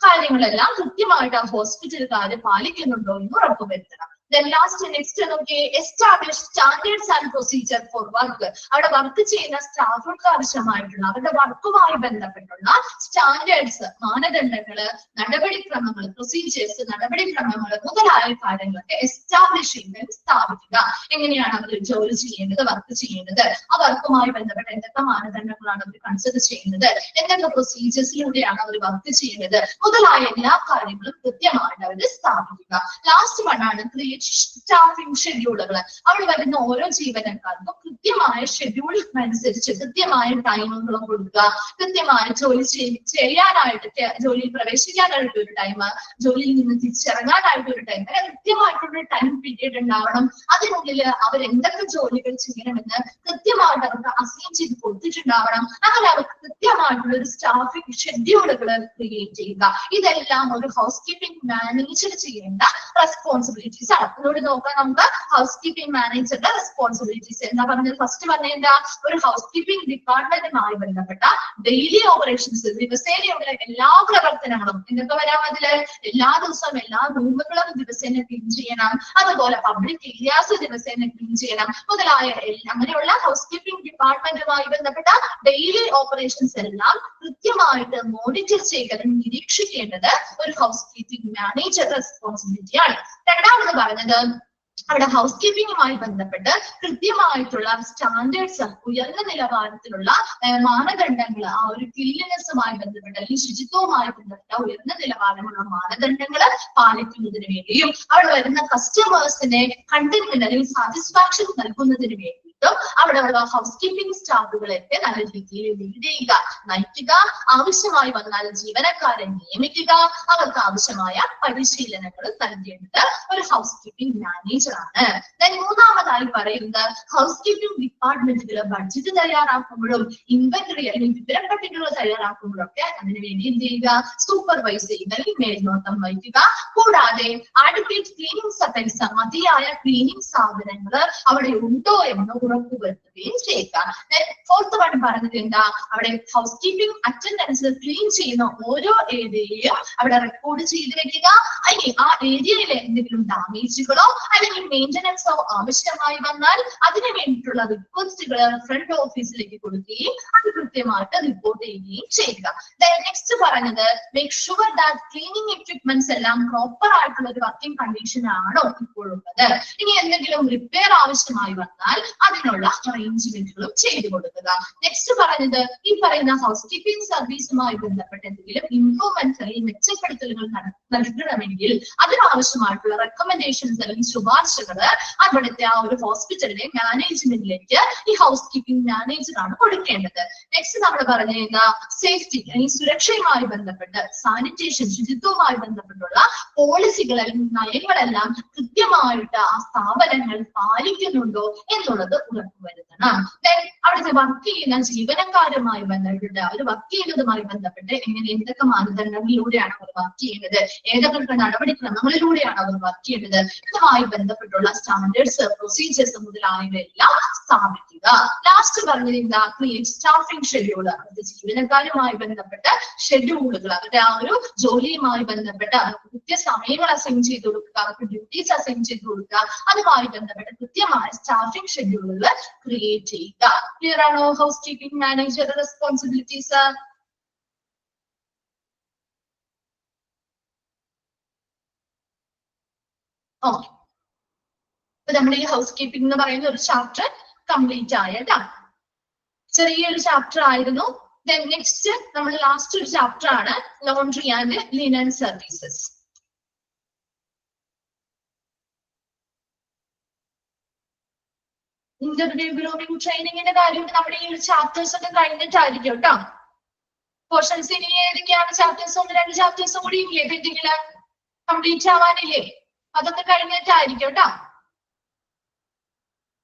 കാര്യങ്ങളെല്ലാം കൃത്യമായിട്ട് ആ ഹോസ്പിറ്റലുകാർ പാലിക്കുന്നുണ്ടോ എന്ന് ഉറപ്പുവരുത്തണം. Then last next നോക്കിയേ, establish standards and procedure for work. അവിടെ വർക്ക് ചെയ്യുന്ന സ്റ്റാഫുകൾക്ക് ആവശ്യമായിട്ടുള്ള അവരുടെ വർക്കുമായി ബന്ധപ്പെട്ടുള്ള സ്റ്റാൻഡേർഡ്സ്, മാനദണ്ഡങ്ങള്, നടപടിക്രമങ്ങൾ, പ്രൊസീജിയേഴ്സ്, നടപടിക്രമങ്ങൾ മുതലായ കാര്യങ്ങളൊക്കെ എസ്റ്റാബ്ലിഷ് ചെയ്യുന്നത്, സ്ഥാപിക്കുക. എങ്ങനെയാണ് അവർ ജോലി ചെയ്യേണ്ടത്, വർക്ക് ചെയ്യേണ്ടത്, ആ വർക്കുമായി ബന്ധപ്പെട്ട എന്തൊക്കെ മാനദണ്ഡങ്ങളാണ് അവർ കൺസിഡർ ചെയ്യുന്നത്, എന്തൊക്കെ പ്രൊസീജിയേഴ്സിലൂടെയാണ് അവർ വർക്ക് ചെയ്യുന്നത് മുതലായ എല്ലാ കാര്യങ്ങളും കൃത്യമായിട്ട് അവർ സ്ഥാപിക്കുക. ലാസ്റ്റ് വണ്ണാണ് ക്രിയേറ്റ് സ്റ്റാഫിംഗ് ഷെഡ്യൂളുകൾ. അവിടെ വരുന്ന ഓരോ ജീവനക്കാർക്കും കൃത്യമായ ഷെഡ്യൂളിനനുസരിച്ച് കൃത്യമായ ടൈമുകളും കൊടുക്കുക, കൃത്യമായ ജോലി ചെയ്യാനായിട്ട് ജോലിയിൽ പ്രവേശിക്കാനായിട്ട് ഒരു ടൈം, ജോലിയിൽ നിന്ന് തിരിച്ചിറങ്ങാനായിട്ട് ഒരു ടൈം, അങ്ങനെ കൃത്യമായിട്ടുള്ള ടൈം പീരീഡ് ഉണ്ടാവണം. അതിനുള്ളിൽ അവർ എന്തൊക്കെ ജോലികൾ ചെയ്യണമെന്ന് കൃത്യമായിട്ട് അവർക്ക് അസൈൻ ചെയ്ത് കൊടുത്തിട്ടുണ്ടാവണം. അങ്ങനെ അവർക്ക് കൃത്യമായിട്ടുള്ള ഒരു സ്റ്റാഫിംഗ് ഷെഡ്യൂളുകൾ ക്രിയേറ്റ് ചെയ്യുക. ഇതെല്ലാം ഒരു ഹൗസ് കീപ്പിംഗ് മാനേജർ ചെയ്യേണ്ട റെസ്പോൺസിബിലിറ്റീസ് ആണ്. ഇതിലൂടെ നോക്കാം നമുക്ക് ഹൗസ് കീപ്പിംഗ് മാനേജറുടെ റെസ്പോൺസിബിലിറ്റീസ് എന്താ പറഞ്ഞത്. ഫസ്റ്റ് പറഞ്ഞ ഒരു ഹൗസ് കീപ്പിംഗ് ഡിപ്പാർട്ട്മെന്റുമായി ബന്ധപ്പെട്ട ഡെയിലി ഓപ്പറേഷൻസ്, ദിവസേനയുടെ എല്ലാ പ്രവർത്തനങ്ങളും എന്തൊക്കെ വരാം അതില്. എല്ലാ ദിവസവും എല്ലാ റൂമുകളും ദിവസേന ക്ലീൻ ചെയ്യണം, അതുപോലെ പബ്ലിക് ഏരിയാസ് ദിവസേന ക്ലീൻ ചെയ്യണം മുതലായ അങ്ങനെയുള്ള ഹൗസ് കീപ്പിംഗ് ഡിപ്പാർട്ട്മെന്റുമായി ബന്ധപ്പെട്ട ഡെയിലി ഓപ്പറേഷൻസ് എല്ലാം കൃത്യമായിട്ട് മോണിറ്റർ ചെയ്യുക, നിരീക്ഷിക്കേണ്ടത് ഒരു ഹൗസ് കീപ്പിംഗ് മാനേജർ റെസ്പോൺസിബിലിറ്റി ആണ്. രണ്ടാമത് പറഞ്ഞത് അവിടെ ഹൗസ് കീപ്പിംഗുമായി ബന്ധപ്പെട്ട് കൃത്യമായിട്ടുള്ള സ്റ്റാൻഡേർഡ്സ്, ഉയർന്ന നിലവാരത്തിലുള്ള മാനദണ്ഡങ്ങൾ, ആ ഒരു ക്ലീൻനെസ്സുമായി ബന്ധപ്പെട്ട് അല്ലെങ്കിൽ ശുചിത്വവുമായി ബന്ധപ്പെട്ട ഉയർന്ന നിലവാരമുള്ള മാനദണ്ഡങ്ങൾ പാലിക്കുന്നതിന് വേണ്ടിയും അവിടെ വരുന്ന കസ്റ്റമേഴ്സിനെ കണ്ടന്റ്മെന്റ് അല്ലെങ്കിൽ സാറ്റിസ്ഫാക്ഷൻ നൽകുന്നതിന് വേണ്ടിയിട്ടും അവിടെയുള്ള ഹൗസ് കീപ്പിംഗ് സ്റ്റാഫുകളെയൊക്കെ നല്ല രീതിയിൽ ലീഡ് ചെയ്യുക, നയിക്കുക, ആവശ്യമായി വന്നാൽ ജീവനക്കാരെ നിയമിക്കുക, അവർക്ക് ആവശ്യമായ പരിശീലനങ്ങൾ നൽകേണ്ടത് ഒരു ഹൗസ് കീപ്പിംഗ് മാനേജർ ആണ്. മൂന്നാമതായി പറയുന്നത് ഹൗസ് കീപ്പിംഗ് ഡിപ്പാർട്ട്മെന്റുകൾ ബഡ്ജറ്റ് തയ്യാറാക്കുമ്പോഴും ഇൻവെന്ററി അല്ലെങ്കിൽ വിവര പട്ടികകൾ തയ്യാറാക്കുമ്പോഴൊക്കെ അതിനുവേണ്ടി എന്ത് ചെയ്യുക, സൂപ്പർവൈസ് ചെയ്യുക അല്ലെങ്കിൽ മേൽനോട്ടം വഹിക്കുക. കൂടാതെ അഡിക്വേറ്റ് ക്ലീനിങ് സപ്ലൈസ്, മതിയായ ക്ലീനിങ് സാധനങ്ങൾ അവിടെ ഉണ്ടോ എന്ന് ഉറപ്പുവരുത്തുകയും ചെയ്യുക. ഫോർത്ത് വൺ പറഞ്ഞത് എന്താ, അവിടെ ഹൗസ് കീപ്പിംഗ് അറ്റൻഡൻസ് ക്ലീൻ ചെയ്യുന്ന ഓരോ ഏരിയയും അവിടെ റെക്കോർഡ് ചെയ്ത് വെക്കുക. അല്ലെങ്കിൽ ആ ഏരിയയിലെ എന്തെങ്കിലും ഡാമേജുകളോ അല്ലെങ്കിൽ മെയിന്റനൻസോ ആവശ്യമായി വന്നാൽ അതിനു വേണ്ടിയിട്ടുള്ള റിക്വസ്റ്റുകൾ ഫ്രണ്ട് ഓഫീസിലേക്ക് കൊടുക്കുകയും അത് കൃത്യമായിട്ട് റിപ്പോർട്ട് ചെയ്യുകയും ചെയ്യുക. നെക്സ്റ്റ് പറഞ്ഞത് make sure that cleaning equipments എല്ലാം പ്രോപ്പർ ആയിട്ടുള്ള ഒരു വർക്കിംഗ് കണ്ടീഷൻ ആണോ ഇപ്പോഴുള്ളത്. ഇനി എന്തെങ്കിലും റിപ്പയർ ആവശ്യമായി വന്നാൽ അതിനുള്ള അറേഞ്ച്മെന്റുകളും ചെയ്തു കൊടുക്കുക. നെക്സ്റ്റ് പറഞ്ഞത് ഈ പറയുന്ന ഹൗസ് കീപ്പിംഗ് സർവീസുമായി ബന്ധപ്പെട്ട് എന്തെങ്കിലും ഇംപ്രൂവ്മെന്റ്സ് അല്ലെങ്കിൽ മെച്ചപ്പെടുത്തലുകൾ നൽകണമെങ്കിൽ അതിനാവശ്യമായിട്ടുള്ള റെക്കമെൻഡേഷൻസ് അല്ലെങ്കിൽ ശുപാർശകൾ അവിടുത്തെ ആ ഒരു ഹോസ്പിറ്റലിലെ മാനേജ്മെന്റിലേക്ക് ഈ ഹൗസ് കീപ്പിംഗ് മാനേജർ ആണ് കൊടുക്കേണ്ടത്. നെക്സ്റ്റ് നമ്മൾ പറഞ്ഞിരുന്ന സേഫ്റ്റി അല്ലെങ്കിൽ സുരക്ഷയുമായി ബന്ധപ്പെട്ട് സാനിറ്റേഷൻ, ശുചിത്വവുമായി ബന്ധപ്പെട്ടുള്ള പോളിസികൾ അല്ലെങ്കിൽ നയങ്ങളെല്ലാം കൃത്യമായിട്ട് ആ സ്ഥാപനങ്ങൾ പാലിക്കുന്നുണ്ടോ എന്നുള്ളത് ഉറപ്പുവരുത്തണം. അവിടുത്തെ വർക്ക് ചെയ്യുന്ന ജീവനക്കാരുമായി ബന്ധപ്പെട്ട് അവർ വർക്ക് ചെയ്യുന്നതുമായി ബന്ധപ്പെട്ട് എങ്ങനെ എന്തൊക്കെ മാനദണ്ഡങ്ങളിലൂടെയാണ് അവർ വർക്ക് ചെയ്യുന്നത്, ഏതൊക്കെ നടപടിക്രമങ്ങളിലൂടെയാണ് അവർ വർക്ക് ചെയ്യുന്നത്, ഇതുമായി ബന്ധപ്പെട്ടുള്ള സ്റ്റാൻഡേർഡ്സ്, പ്രൊസീജിയേഴ്സ് മുതലായവയെല്ലാം സ്ഥാപിക്കുക. ലാസ്റ്റ് പറഞ്ഞിരുന്ന ക്രിയേറ്റ് സ്റ്റാഫിംഗ് ഷെഡ്യൂൾ, അവരുടെ ജീവനക്കാരുമായി ബന്ധപ്പെട്ട ഷെഡ്യൂളുകൾ, അവരുടെ ആ ഒരു ജോലിയുമായി ബന്ധപ്പെട്ട് അവർക്ക് കൃത്യസമയങ്ങൾ അസൈൻ ചെയ്ത് കൊടുക്കുക, അവർക്ക് ഡ്യൂട്ടീസ് അസൈൻ ചെയ്ത് കൊടുക്കുക, അതുമായി ബന്ധപ്പെട്ട് കൃത്യമായ സ്റ്റാഫിംഗ് ഷെഡ്യൂളുകൾ ക്രിയേറ്റ് ചെയ്യുക. ക്ലിയർ ആണോ house keeping manager responsibilities? Okay, അപ്പൊ നമ്മുടെ ഈ ഹൗസ് കീപ്പിംഗ് എന്ന് പറയുന്ന ഒരു ചാപ്റ്റർ കംപ്ലീറ്റ് ആയ കേട്ടോ. ചെറിയൊരു ചാപ്റ്റർ ആയിരുന്നു. നെക്സ്റ്റ് നമ്മൾ ലാസ്റ്റ് ഒരു ചാപ്റ്റർ ആണ് laundry and linen services. Interview grooming ട്രെയിനിങ്ങിന്റെ കാര്യം നമ്മുടെ ഈ ഒരു ചാപ്റ്റേഴ്സ് ഒക്കെ കഴിഞ്ഞിട്ടായിരിക്കും കേട്ടോ. പോർഷൻസ് ഇനി ഏതൊക്കെയാണ് ചാപ്റ്റേഴ്സ്, 1-2 ചാപ്റ്റേഴ്സും കൂടി ഇല്ലേ പെൻഡിങ്ങില് കംപ്ലീറ്റ് ആവാനില്ലേ, അതൊക്കെ കഴിഞ്ഞിട്ടായിരിക്കും കേട്ടോ.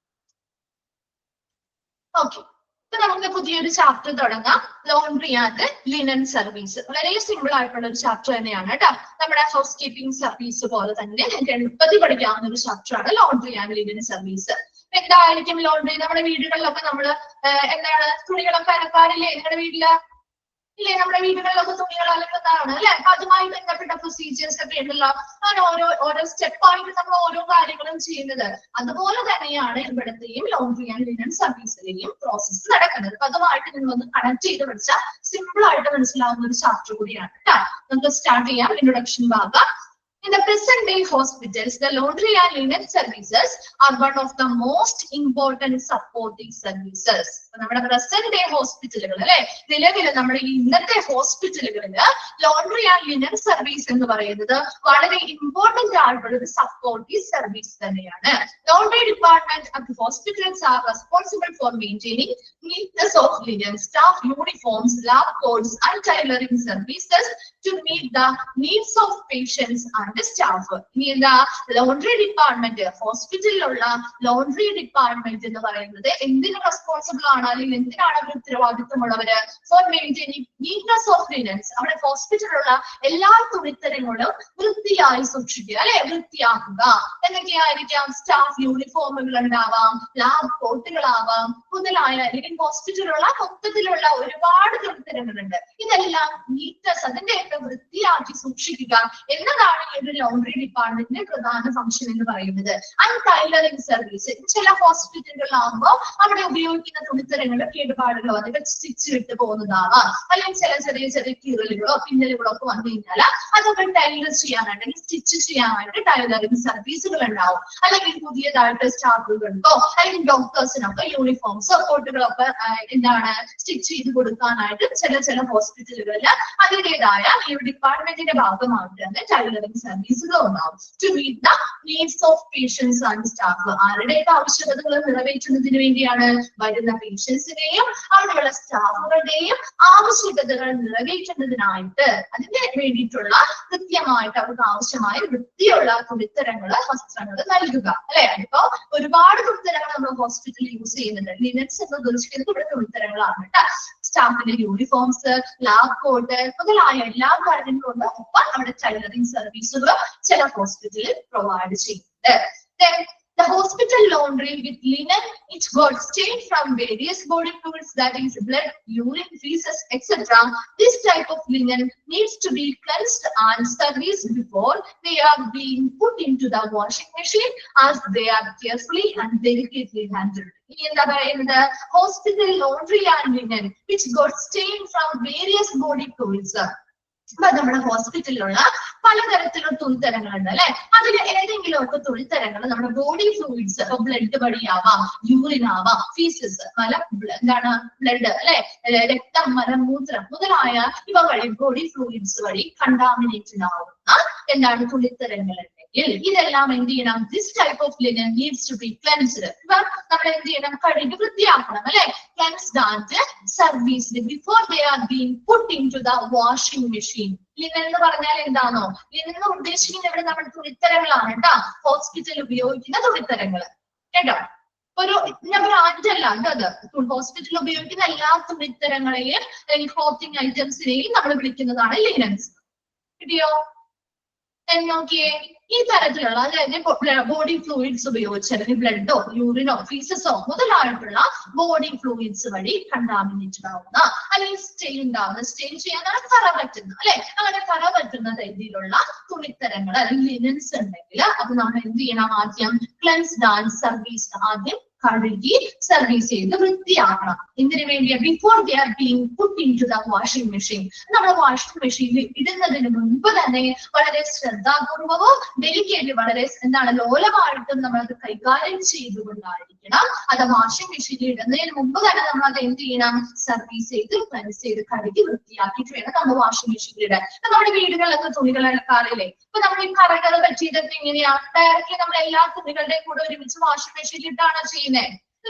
ഓക്കെ, ഇപ്പൊ നമുക്ക് പുതിയൊരു ചാപ്റ്റർ തുടങ്ങാം, ലോണ്ടറി ആൻഡ് ലിനൻ സർവീസ്. വളരെ സിമ്പിൾ ആയിട്ടുള്ള ഒരു ചാപ്റ്റർ തന്നെയാണ് കേട്ടോ. നമ്മുടെ ഹൗസ് കീപ്പിംഗ് സർവീസ് പോലെ തന്നെ എളുപ്പത്തിൽ പഠിക്കാവുന്ന ഒരു ചാപ്റ്റർ ആണ് ലോണ്ടറി ആൻഡ് ലിനൻ സർവീസ്. എന്തായിരിക്കും ലോണ്ടറി? നമ്മുടെ വീടുകളിലൊക്കെ നമ്മള് എന്താണ് തുണികളൊക്കെ അലക്കാറില്ലേ നിങ്ങളുടെ വീട്ടില്? ഇല്ലേ, നമ്മുടെ വീടുകളിലൊക്കെ തുണികൾ അലക്കുന്നതാണ് അല്ലെ. അപ്പൊ അതുമായി ബന്ധപ്പെട്ട പ്രൊസീജിയേഴ്സ് ഒക്കെ ഉണ്ടല്ലോ. അങ്ങനെ ഓരോ സ്റ്റെപ്പായിട്ട് നമ്മൾ ഓരോ കാര്യങ്ങളും ചെയ്യുന്നത്. അതുപോലെ തന്നെയാണ് ഇവിടത്തെയും ലോണ്ടറി ആൻഡ് ലിനൻ സർവീസിലെയും പ്രോസസ്സ് നടക്കുന്നത്. അപ്പൊ അതുമായിട്ട് നിങ്ങളൊന്ന് കണക്ട് ചെയ്ത് പഠിച്ചാൽ സിമ്പിൾ ആയിട്ട് മനസ്സിലാവുന്ന ഒരു ചാപ്റ്റർ കൂടിയാണ് കേട്ടോ. നമുക്ക് സ്റ്റാർട്ട് ചെയ്യാം. ഇൻട്രൊഡക്ഷൻ ഭാഗം In the present day hospitals, the laundry and linen services are one of the most important supporting services. നമ്മുടെ present day ഹോസ്പിറ്റലുകൾ അല്ലെ, നിലവിൽ നമ്മുടെ ഇന്നത്തെ ഹോസ്പിറ്റലുകളിൽ ലോണ്ടറി ആൻഡ് ലിനൻ സർവീസ് എന്ന് പറയുന്നത് വളരെ ഇമ്പോർട്ടന്റ് ആയിട്ടുള്ള ഒരു സപ്പോർട്ടീവ് സർവീസ് തന്നെയാണ്. Laundry department at the hospitals are responsible for maintaining neatness of linen, staff uniforms, lab coats and tailoring services to meet the needs of patients and the staff. ഇനി എന്താ ലോണ്ടറി ഡിപ്പാർട്ട്മെന്റ്, ഹോസ്പിറ്റലിലുള്ള ലോണ്ടറി ഡിപ്പാർട്ട്മെന്റ് എന്ന് പറയുന്നത് എന്തിന് റെസ്പോൺസിബിൾ ആണ്, അല്ലെങ്കിൽ എന്തിനാണ് അവർ ഉത്തരവാദിത്വമുള്ളവര്? For maintaining neatness of linens, അവിടെ ഹോസ്പിറ്റലിലുള്ള എല്ലാ തുണിത്തരങ്ങളും വൃത്തിയായി സൂക്ഷിക്കുക അല്ലെ, വൃത്തിയാക്കുക. എന്തൊക്കെയായിരിക്കാം? സ്റ്റാഫ് യൂണിഫോമുകൾ ഉണ്ടാവാം, ലാബ് കോട്ടുകളാവാം, മുതലായ അല്ലെങ്കിൽ ഹോസ്പിറ്റലിലുള്ള മൊത്തത്തിലുള്ള ഒരുപാട് തുണിത്തരങ്ങളുണ്ട്. ഇതെല്ലാം നീറ്റ്നെസ്, അതിന്റെ വൃത്തിയാക്കി സൂക്ഷിക്കുക എന്നതാണ് ഈ ഒരു ലോണ്ടറി ഡിപ്പാർട്ട്മെന്റിന്റെ പ്രധാന ഫംഗ്ഷൻ എന്ന് പറയുന്നത്. ആൻഡ് ടൈലറിംഗ് സർവീസ്, ചില ഹോസ്പിറ്റലുകളിലാകുമ്പോൾ അവിടെ ഉപയോഗിക്കുന്ന തുണിത്തരങ്ങൾ കേടുപാടുകൾ വന്നിട്ട് സ്റ്റിച്ച് വിട്ട് പോകുന്നതാവാം, അല്ലെങ്കിൽ ചില ചെറിയ ചെറിയ കീറലുകളോ പിന്നലുകളോ ഒക്കെ വന്നു കഴിഞ്ഞാൽ അതൊക്കെ ടൈലർ ചെയ്യാനായിട്ട്, സ്റ്റിച്ച് ചെയ്യാനായിട്ട് ടൈലറിംഗ് സർവീസുകൾ ഉണ്ടാവും. അല്ലെങ്കിൽ പുതിയതായിട്ട് സ്റ്റാഫുകൾക്കോ അല്ലെങ്കിൽ ഡോക്ടേഴ്സിനൊക്കെ യൂണിഫോംസോ കോട്ടുകളൊക്കെ എന്താണ് സ്റ്റിച്ച് ചെയ്ത് കൊടുക്കാനായിട്ട് ചില ഹോസ്പിറ്റലുകളിൽ അതിൻ്റെതായ ഈ ഡിപ്പാർട്ട്മെന്റിന്റെ ഭാഗമായിട്ട് തന്നെ ടൈലറിംഗ് സർവീസുകൾ ഉണ്ടാവും. To meet the needs of patients and staff, ആരുടെയൊക്കെ ആവശ്യകതകൾ നിറവേറ്റുന്നതിന് വേണ്ടിയാണ്? വരുന്ന പേഷ്യൻസിനെയും അവിടെയുള്ള സ്റ്റാഫുകളുടെയും ആവശ്യകതകൾ നിറവേറ്റുന്നതിനായിട്ട്, അതിന് വേണ്ടിയിട്ടുള്ള കൃത്യമായിട്ട് അവർക്ക് ആവശ്യമായ വൃത്തിയുള്ള തുണിത്തരങ്ങള്, വസ്ത്രങ്ങൾ നൽകുക അല്ലെ. അതിപ്പോ ഒരുപാട് തുണിത്തരങ്ങൾ നമ്മൾ ഹോസ്പിറ്റലിൽ യൂസ് ചെയ്യുന്നുണ്ട്. ലിനൻസ് എന്ന് ഉദ്ദേശിക്കുന്നത് ഇവിടെ തുണിത്തരങ്ങളാണ് കേട്ടോ. സ്റ്റാഫിന്റെ യൂണിഫോംസ്, ലാബ് കോട്ട് മുതലായ എല്ലാ കാര്യങ്ങളും ഉണ്ട്. ഒപ്പം അവിടെ ടൈലറിംഗ് സർവീസുകൾ ചില ഹോസ്പിറ്റലിൽ പ്രൊവൈഡ് ചെയ്യുന്നുണ്ട്. The hospital laundry with linen, it got stained from various body fluids, that is blood, urine, feces, etc. This type of linen needs to be cleansed and serviced before they are being put into the washing machine, as they are carefully and delicately handled. എന്താ പറയുന്നത്? Hospital laundry and linen which got stained from various body fluids. അപ്പൊ നമ്മുടെ ഹോസ്പിറ്റലിലുള്ള പലതരത്തിലുള്ള തുണിത്തരങ്ങളുണ്ട് അല്ലെ. അതിൽ ഏതെങ്കിലും ഒക്കെ തുണിത്തരങ്ങൾ നമ്മുടെ ബോഡി ഫ്ലൂയിഡ്സ്, ഇപ്പൊ ബ്ലഡ് വഴിയാവാം, യൂറിൻ ആവാം, ഫീസസ്, എന്താണ് ബ്ലഡ് അല്ലെ, രക്തം, മലമൂത്രം മുതലായ ഇവ വഴി ബോഡി ഫ്ലൂയിഡ്സ് വഴി കണ്ടാമിനേറ്റഡ് ആവുന്ന എന്താണ് തുണിത്തരങ്ങൾ ഉണ്ടെങ്കിൽ ഇതെല്ലാം എന്ത് ചെയ്യണം? This type of linen needs to be cleansed. ഇപ്പൊ നമ്മൾ എന്ത് ചെയ്യണം? കഴുകി വൃത്തിയാക്കണം അല്ലെ. Cleansed and serviced before they are being put into the washing machine. Linen എന്ന് പറഞ്ഞാൽ എന്താണോ? ലിനൻ എന്ന് ഉദ്ദേശിക്കുന്നത് ഇവിടെ നമ്മുടെ തുണിത്തരങ്ങളാണ് കേട്ടോ, ഹോസ്പിറ്റലിൽ ഉപയോഗിക്കുന്ന തുണിത്തരങ്ങൾ കേട്ടോ. ഒരു ബ്രാൻഡ് അല്ല അത്, ഹോസ്പിറ്റലിൽ ഉപയോഗിക്കുന്ന എല്ലാ തുണിത്തരങ്ങളെയും അല്ലെങ്കിൽ ക്ലോത്തിങ് ഐറ്റംസിനെയും നമ്മൾ വിളിക്കുന്നതാണ് ലിനൻസ്. കിട്ടിയോ? നോക്കിയേ, ഈ തരത്തിലുള്ള അതായത് ബോഡി ഫ്ലൂയിഡ്സ് ഉപയോഗിച്ച് അല്ലെങ്കിൽ ബ്ലഡോ യൂറിനോ ഫീസസോ മുതലായിട്ടുള്ള ബോഡി ഫ്ലൂയിഡ്സ് വഴി കണ്ടാമിനേറ്റഡ് ആവുന്ന അല്ലെങ്കിൽ സ്റ്റെയിൻ ഉണ്ടാവുന്ന, സ്റ്റെയിൻ ചെയ്യാനാണ് കറ പറ്റുന്ന അല്ലെ, അങ്ങനെ കറ പറ്റുന്ന രീതിയിലുള്ള തുണിത്തരങ്ങൾ അല്ലെങ്കിൽ ലിനൻസ് ഉണ്ടെങ്കിൽ അത് നമ്മൾ എന്ത് ചെയ്യണം? ആദ്യം ക്ലെൻസ്ഡ് ആൻഡ് സർവീസ്ഡ്, ആദ്യം കഴുകി സർവീസ് ചെയ്ത് വൃത്തിയാക്കണം. എന്തിനു വേണ്ടിയാ? Before they are being put into the washing machine. നമ്മുടെ വാഷിംഗ് മെഷീനിൽ ഇടുന്നതിന് മുൻപ് തന്നെ വളരെ ശ്രദ്ധാപൂർവവും ഡെലിക്കേറ്റ്, വളരെ ലോലമായിട്ടും നമ്മൾ അത് കൈകാര്യം ചെയ്തുകൊണ്ടായിരിക്കണം അത് വാഷിംഗ് മെഷീനിൽ ഇടുന്നതിന് മുമ്പ് തന്നെ നമ്മൾ അത് എന്ത് ചെയ്യണം? സർവീസ് ചെയ്ത് ക്ലെൻസ് ചെയ്ത് കഴുകി വൃത്തിയാക്കിയിട്ട് വേണം നമ്മൾ വാഷിംഗ് മെഷീനിൽ ഇടാൻ. നമ്മുടെ വീടുകളിലൊക്കെ തുണികൾ ഇളക്കാറില്ലേ? ഇപ്പൊ നമ്മൾ ഈ കറകൾ പറ്റിയതൊക്കെ എങ്ങനെയാ? ഡയറക്റ്റ്ലി നമ്മൾ എല്ലാ തുണികളുടെയും കൂടെ ഒരുമിച്ച് വാഷിംഗ് മെഷീനിൽ ഇട്ടാണോ ചെയ്യുന്നത്?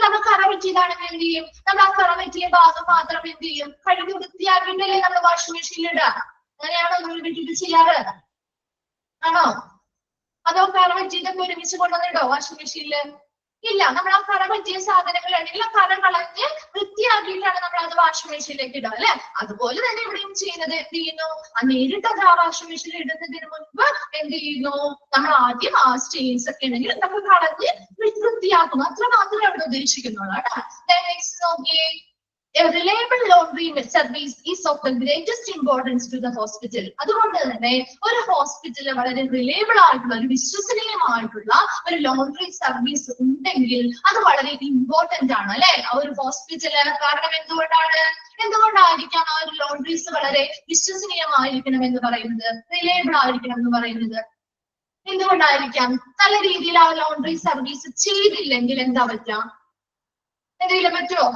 നമ്മൾ കറ പറ്റിയതാണെങ്കിൽ എന്ത് ചെയ്യും? നമ്മൾ ആ കറ പറ്റിയ ഭാഗം മാത്രം എന്ത് ചെയ്യും? കഴുകി വൃത്തിയാക്കിയിട്ടല്ലേ നമ്മൾ വാഷിംഗ് മെഷീനിൽ ഇടുക? അങ്ങനെയാണോ നിങ്ങൾ വീട്ടിൽ ചെയ്യാറ്? ആണോ? അതോ കറ പറ്റിയതൊക്കെ ഒരുമിച്ച് കൊണ്ടുവന്നിടോ വാഷിംഗ് മെഷീനിൽ? ഇല്ല, നമ്മൾ ആ കറ പറ്റിയ സാധനങ്ങൾ ഉണ്ടെങ്കിൽ ആ കറ കളഞ്ഞ് വൃത്തിയാക്കിയിട്ടാണ് നമ്മൾ അത് വാഷിംഗ് മെഷീനിലേക്ക് ഇടുക അല്ലെ. അതുപോലെ തന്നെ ഇവിടെയും ചെയ്യുന്നത് എന്ത് ചെയ്യുന്നു? ആ നേരിട്ട് അത് ആ വാഷിംഗ് മെഷീനിൽ ഇടുന്നതിന് മുൻപ് എന്ത് ചെയ്യുന്നു? നമ്മൾ ആദ്യം ആ സ്റ്റെയിൻസ് ഒക്കെ ഉണ്ടെങ്കിൽ നമ്മൾ കളഞ്ഞ് വൃത്തിയാക്കുന്നു. അത്ര മാത്രമേ അവിടെ ഉദ്ദേശിക്കുന്നുള്ളൂ കേട്ടോ. നെക്സ്റ്റ് നോക്കിയേ, a reliable laundry service is of the greatest importance to the hospital. അതുകൊണ്ട് തന്നെ ഒരു ഹോസ്പിറ്റലിൽ വളരെ റിലയബിൾ ആയിട്ടുള്ള ഒരു വിശ്വസനീയമായിട്ടുള്ള ഒരു ലോണ്ടറി സർവീസ് ഉണ്ടെങ്കിൽ അത് വളരെ ഇമ്പോർട്ടന്റ് ആണ് അല്ലെ ആ ഒരു ഹോസ്പിറ്റല്. കാരണം എന്തുകൊണ്ടായിരിക്കാം ആ ഒരു ലോണ്ടറീസ് വളരെ വിശ്വസനീയമായിരിക്കണം എന്ന് പറയുന്നത്, റിലയബിൾ ആയിരിക്കണം എന്ന് പറയുന്നത്? എന്തുകൊണ്ടായിരിക്കാം? നല്ല രീതിയിൽ ആ ലോണ്ടറി സർവീസ് ചെയ്തില്ലെങ്കിൽ എന്താ പറ്റുക? എന്തെങ്കിലും പറ്റുമോ?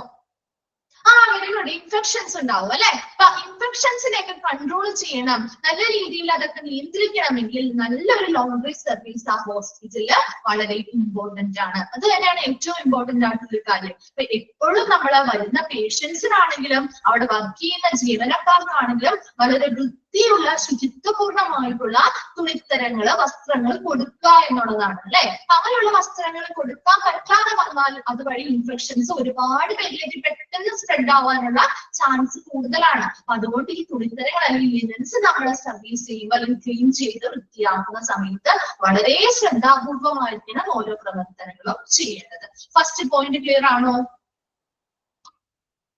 വെരി ഇൻഫെക്ഷൻസ് ഉണ്ടാവും അല്ലെ? അപ്പൊ ഇൻഫെക്ഷൻസിനെയൊക്കെ കൺട്രോൾ ചെയ്യണം, നല്ല രീതിയിൽ അതൊക്കെ നിയന്ത്രിക്കണമെങ്കിൽ നല്ലൊരു ലോണ്ടറി സർവീസ് ആ ഹോസ്പിറ്റലിൽ വളരെ ഇമ്പോർട്ടന്റ് ആണ്. അത് തന്നെയാണ് ഏറ്റവും ഇമ്പോർട്ടന്റ് ആയിട്ടുള്ള കാര്യം. അപ്പൊ എപ്പോഴും നമ്മൾ വരുന്ന പേഷ്യൻസിനാണെങ്കിലും അവിടെ വർക്ക് ചെയ്യുന്ന ജീവനക്കാർക്കാണെങ്കിലും വളരെ വൃത്തിയുള്ള ശുചിത്വപൂർണമായിട്ടുള്ള തുണിത്തരങ്ങള് വസ്ത്രങ്ങൾ കൊടുക്കുക എന്നുള്ളതാണ് അല്ലെ? അങ്ങനെയുള്ള വസ്ത്രങ്ങൾ കൊടുക്കാൻ പറ്റാതെ വന്നാൽ അതുവഴി ഇൻഫെക്ഷൻസ് ഒരുപാട് പേരിലേക്ക് പെട്ടെന്ന് സ്പ്രെഡ് ആവാനുള്ള ചാൻസ് കൂടുതലാണ്. അപ്പൊ അതുകൊണ്ട് ഈ തുണിത്തരങ്ങൾ അല്ലെങ്കിൽ ലിനൻസ് നമ്മൾ സർവീസ് ചെയ്യുമ്പോൾ അല്ലെങ്കിൽ ക്ലീൻ ചെയ്ത് വൃത്തിയാക്കുന്ന സമയത്ത് വളരെ ശ്രദ്ധാപൂർവമായിരിക്കണം ഓരോ പ്രവർത്തനങ്ങളും ചെയ്യേണ്ടത്. ഫസ്റ്റ് പോയിന്റ് ക്ലിയർ ആണോ?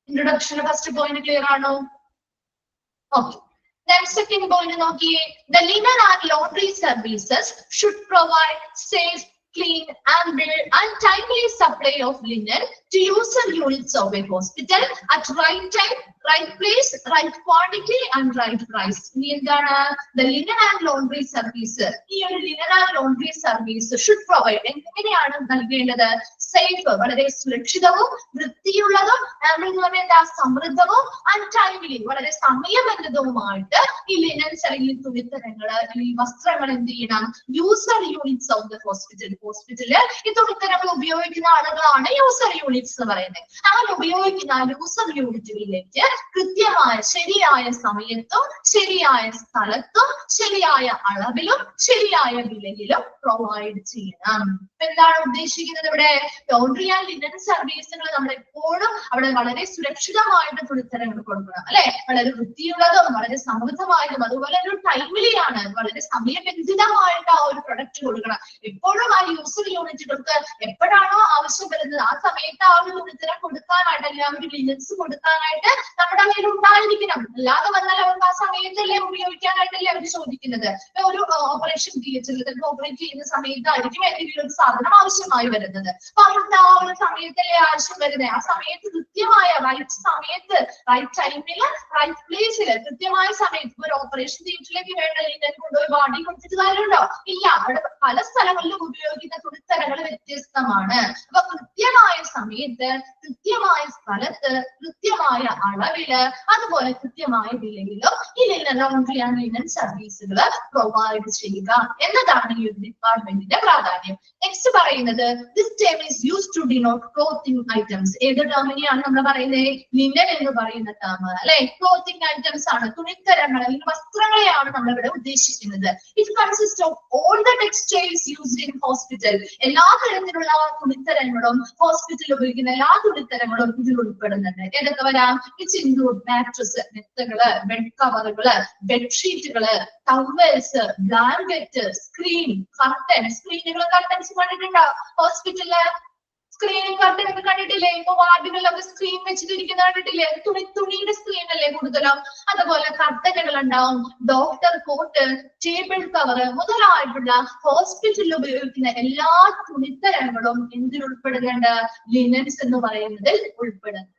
ഇൻട്രൊഡക്ഷന് ഫസ്റ്റ് പോയിന്റ് ക്ലിയർ ആണോ? ഓക്കെ. Then second point നോക്കിയേ, the linen and laundry services should provide safe, clean and timely supply of linen to user units of a hospital at right time, right place, right quantity and right price. ഇനി എന്താണ്? The linen and laundry service. ഈ ഒരു linen and laundry service should provide എങ്ങനെയാണ് നൽകേണ്ടത്? സേഫ്, വളരെ സുരക്ഷിതവും വൃത്തിയുള്ളതും സമൃദ്ധവും ആൻഡ് ടൈംലി, വളരെ സമയബന്ധിതവുമായിട്ട് ഈ ലിനൻസ് അല്ലെങ്കിൽ തുണിത്തരങ്ങള് അല്ലെങ്കിൽ വസ്ത്രങ്ങൾ എന്ത് ചെയ്യണം? യൂസർ യൂണിറ്റ്സ് ഓഫ് ദ ഹോസ്പിറ്റലിൽ ഈ തുണിത്തരങ്ങൾ ഉപയോഗിക്കുന്ന ആളുകളാണ് യൂസർ യൂണിറ്റ്സ് എന്ന് പറയുന്നത്. അങ്ങനെ ഉപയോഗിക്കുന്ന യൂസർ യൂണിറ്റുകളിലേക്ക് കൃത്യമായ ശരിയായ സമയത്തും ശരിയായ സ്ഥലത്തും ശരിയായ അളവിലും ശരിയായ വിലയിലും പ്രൊവൈഡ് ചെയ്യണം. എന്താണ് ഉദ്ദേശിക്കുന്നത് ഇവിടെ? ലോണ്ടറി ആൻഡ് ലിനൻ സർവീസുകൾ നമ്മൾ എപ്പോഴും അവിടെ വളരെ സുരക്ഷിതമായിട്ട് തുണിത്തരങ്ങൾ കൊടുക്കണം അല്ലെ? വളരെ വൃത്തിയുള്ളതും വളരെ സമൃദ്ധമായതും അതുപോലെ ഒരു ടൈംലി ആണ്, വളരെ സമയബന്ധിതമായിട്ട് ആ ഒരു പ്രൊഡക്റ്റ് കൊടുക്കണം. എപ്പോഴും ആ യൂസർ യൂണിറ്റുകൾക്ക് എപ്പോഴാണോ ആവശ്യം വരുന്നത് ആ സമയത്ത് ആ ഒരു തുണിത്തരം കൊടുക്കാനായിട്ട് അല്ലെങ്കിൽ ആ ഒരു ലിനൻസ് കൊടുക്കാനായിട്ട് നമ്മുടെ കയ്യിൽ ഉണ്ടായിരിക്കണം. അല്ലാതെ വന്നാൽ അവർക്ക് ആ സമയത്തല്ലേ ഉപയോഗിക്കാനായിട്ടല്ലേ അവർ ചോദിക്കുന്നത്. ഒരു ഓപ്പറേഷൻ തിയേറ്ററിൽ ഓപ്പറേറ്റ് ചെയ്യുന്ന സമയത്തായിരിക്കും എന്തെങ്കിലും ഒരു സാധനം ആവശ്യമായി വരുന്നത്. അപ്പൊ അവർക്ക് ആ ഒരു സമയത്തല്ലേ ആവശ്യം വരുന്നത്. ആ സമയത്ത് കൃത്യമായ റൈറ്റ് സമയത്ത് റൈറ്റ് ടൈമില് റൈറ്റ് പ്ലേസില് കൃത്യമായ സമയത്ത് ഒരു ഓപ്പറേഷൻ തിയേറ്ററിലേക്ക് വേണ്ട ലിനൻ കൊണ്ടുപോയി വാടി കൊടുത്തിട്ട് കാര്യമുണ്ടോ? ഇല്ല. അവിടെ പല സ്ഥലങ്ങളിലും ഉപയോഗിക്കുന്ന തുണിത്തരങ്ങൾ വ്യത്യസ്തമാണ്. അപ്പൊ കൃത്യമായ സമയത്ത് കൃത്യമായ സ്ഥലത്ത് കൃത്യമായ അളവില് അതുപോലെ കൃത്യമായ വിലയിലും ഈ ലോണ്ടറി ആൻഡ് ലിനൻ സർവീസുകൾ പ്രൊവൈഡ് ചെയ്യുക എന്നതാണ് ഈ ഒരു ഡിപ്പാർട്ട്മെന്റിന്റെ പ്രാധാന്യം. നെക്സ്റ്റ് പറയുന്നത് this term is used to denote clothing items. ഏത് ടേമിനെയാണ് നമ്മൾ പറയുന്നത്? ലിനൻ എന്ന് പറയുന്ന ടേം അല്ലെ? ക്ലോത്തിങ് ഐറ്റംസ് ആണ്, തുണിത്തരങ്ങൾ അല്ലെങ്കിൽ വസ്ത്രങ്ങളെയാണ് നമ്മൾ ഇവിടെ ഉദ്ദേശിക്കുന്നത്. It consist of all the textiles used in hospital. എല്ലാ തരത്തിലുള്ള തുണിത്തരങ്ങളും ഹോസ്പിറ്റലിൽ ഉപയോഗിക്കുന്ന എല്ലാ തുണിത്തരങ്ങളും ഇതിൽ ഉൾപ്പെടുന്നുണ്ട്. ഏതൊക്കെ വരാം? ഇറ്റ്സ് ഇൻക്ലൂഡ് മാട്രസ്, മെത്തകള്, ബെഡ് കവറുകള്, ബെഡ്ഷീറ്റുകള്, ടവൽസ്, ബ്ലാങ്കറ്റ്, സ്ക്രീൻ, കർട്ടൻ. സ്ക്രീനുകളും കർട്ടൻസ് കണ്ടിട്ടുണ്ടോ ഹോസ്പിറ്റലില്? സ്ക്രീനിങ് കർട്ടൻ ഒക്കെ കണ്ടിട്ടില്ലേ? ഇപ്പൊ വാർഡുകളിലൊക്കെ സ്ക്രീൻ വെച്ചിട്ടിരിക്കുന്ന കണ്ടിട്ടില്ലേ? തുണിയുടെ സ്ക്രീൻ അല്ലേ കൂടുതലും. അതുപോലെ കർട്ടനുകൾ ഉണ്ടാവും, ഡോക്ടർ കോട്ട്, ടേബിൾ കവർ മുതലായിട്ടുള്ള ഹോസ്പിറ്റലിൽ ഉപയോഗിക്കുന്ന എല്ലാ തുണിത്തരങ്ങളും എന്തിൽ ഉൾപ്പെടുന്നുണ്ട്? ലിനൻസ് എന്ന് പറയുന്നതിൽ ഉൾപ്പെടുന്നുണ്ട്.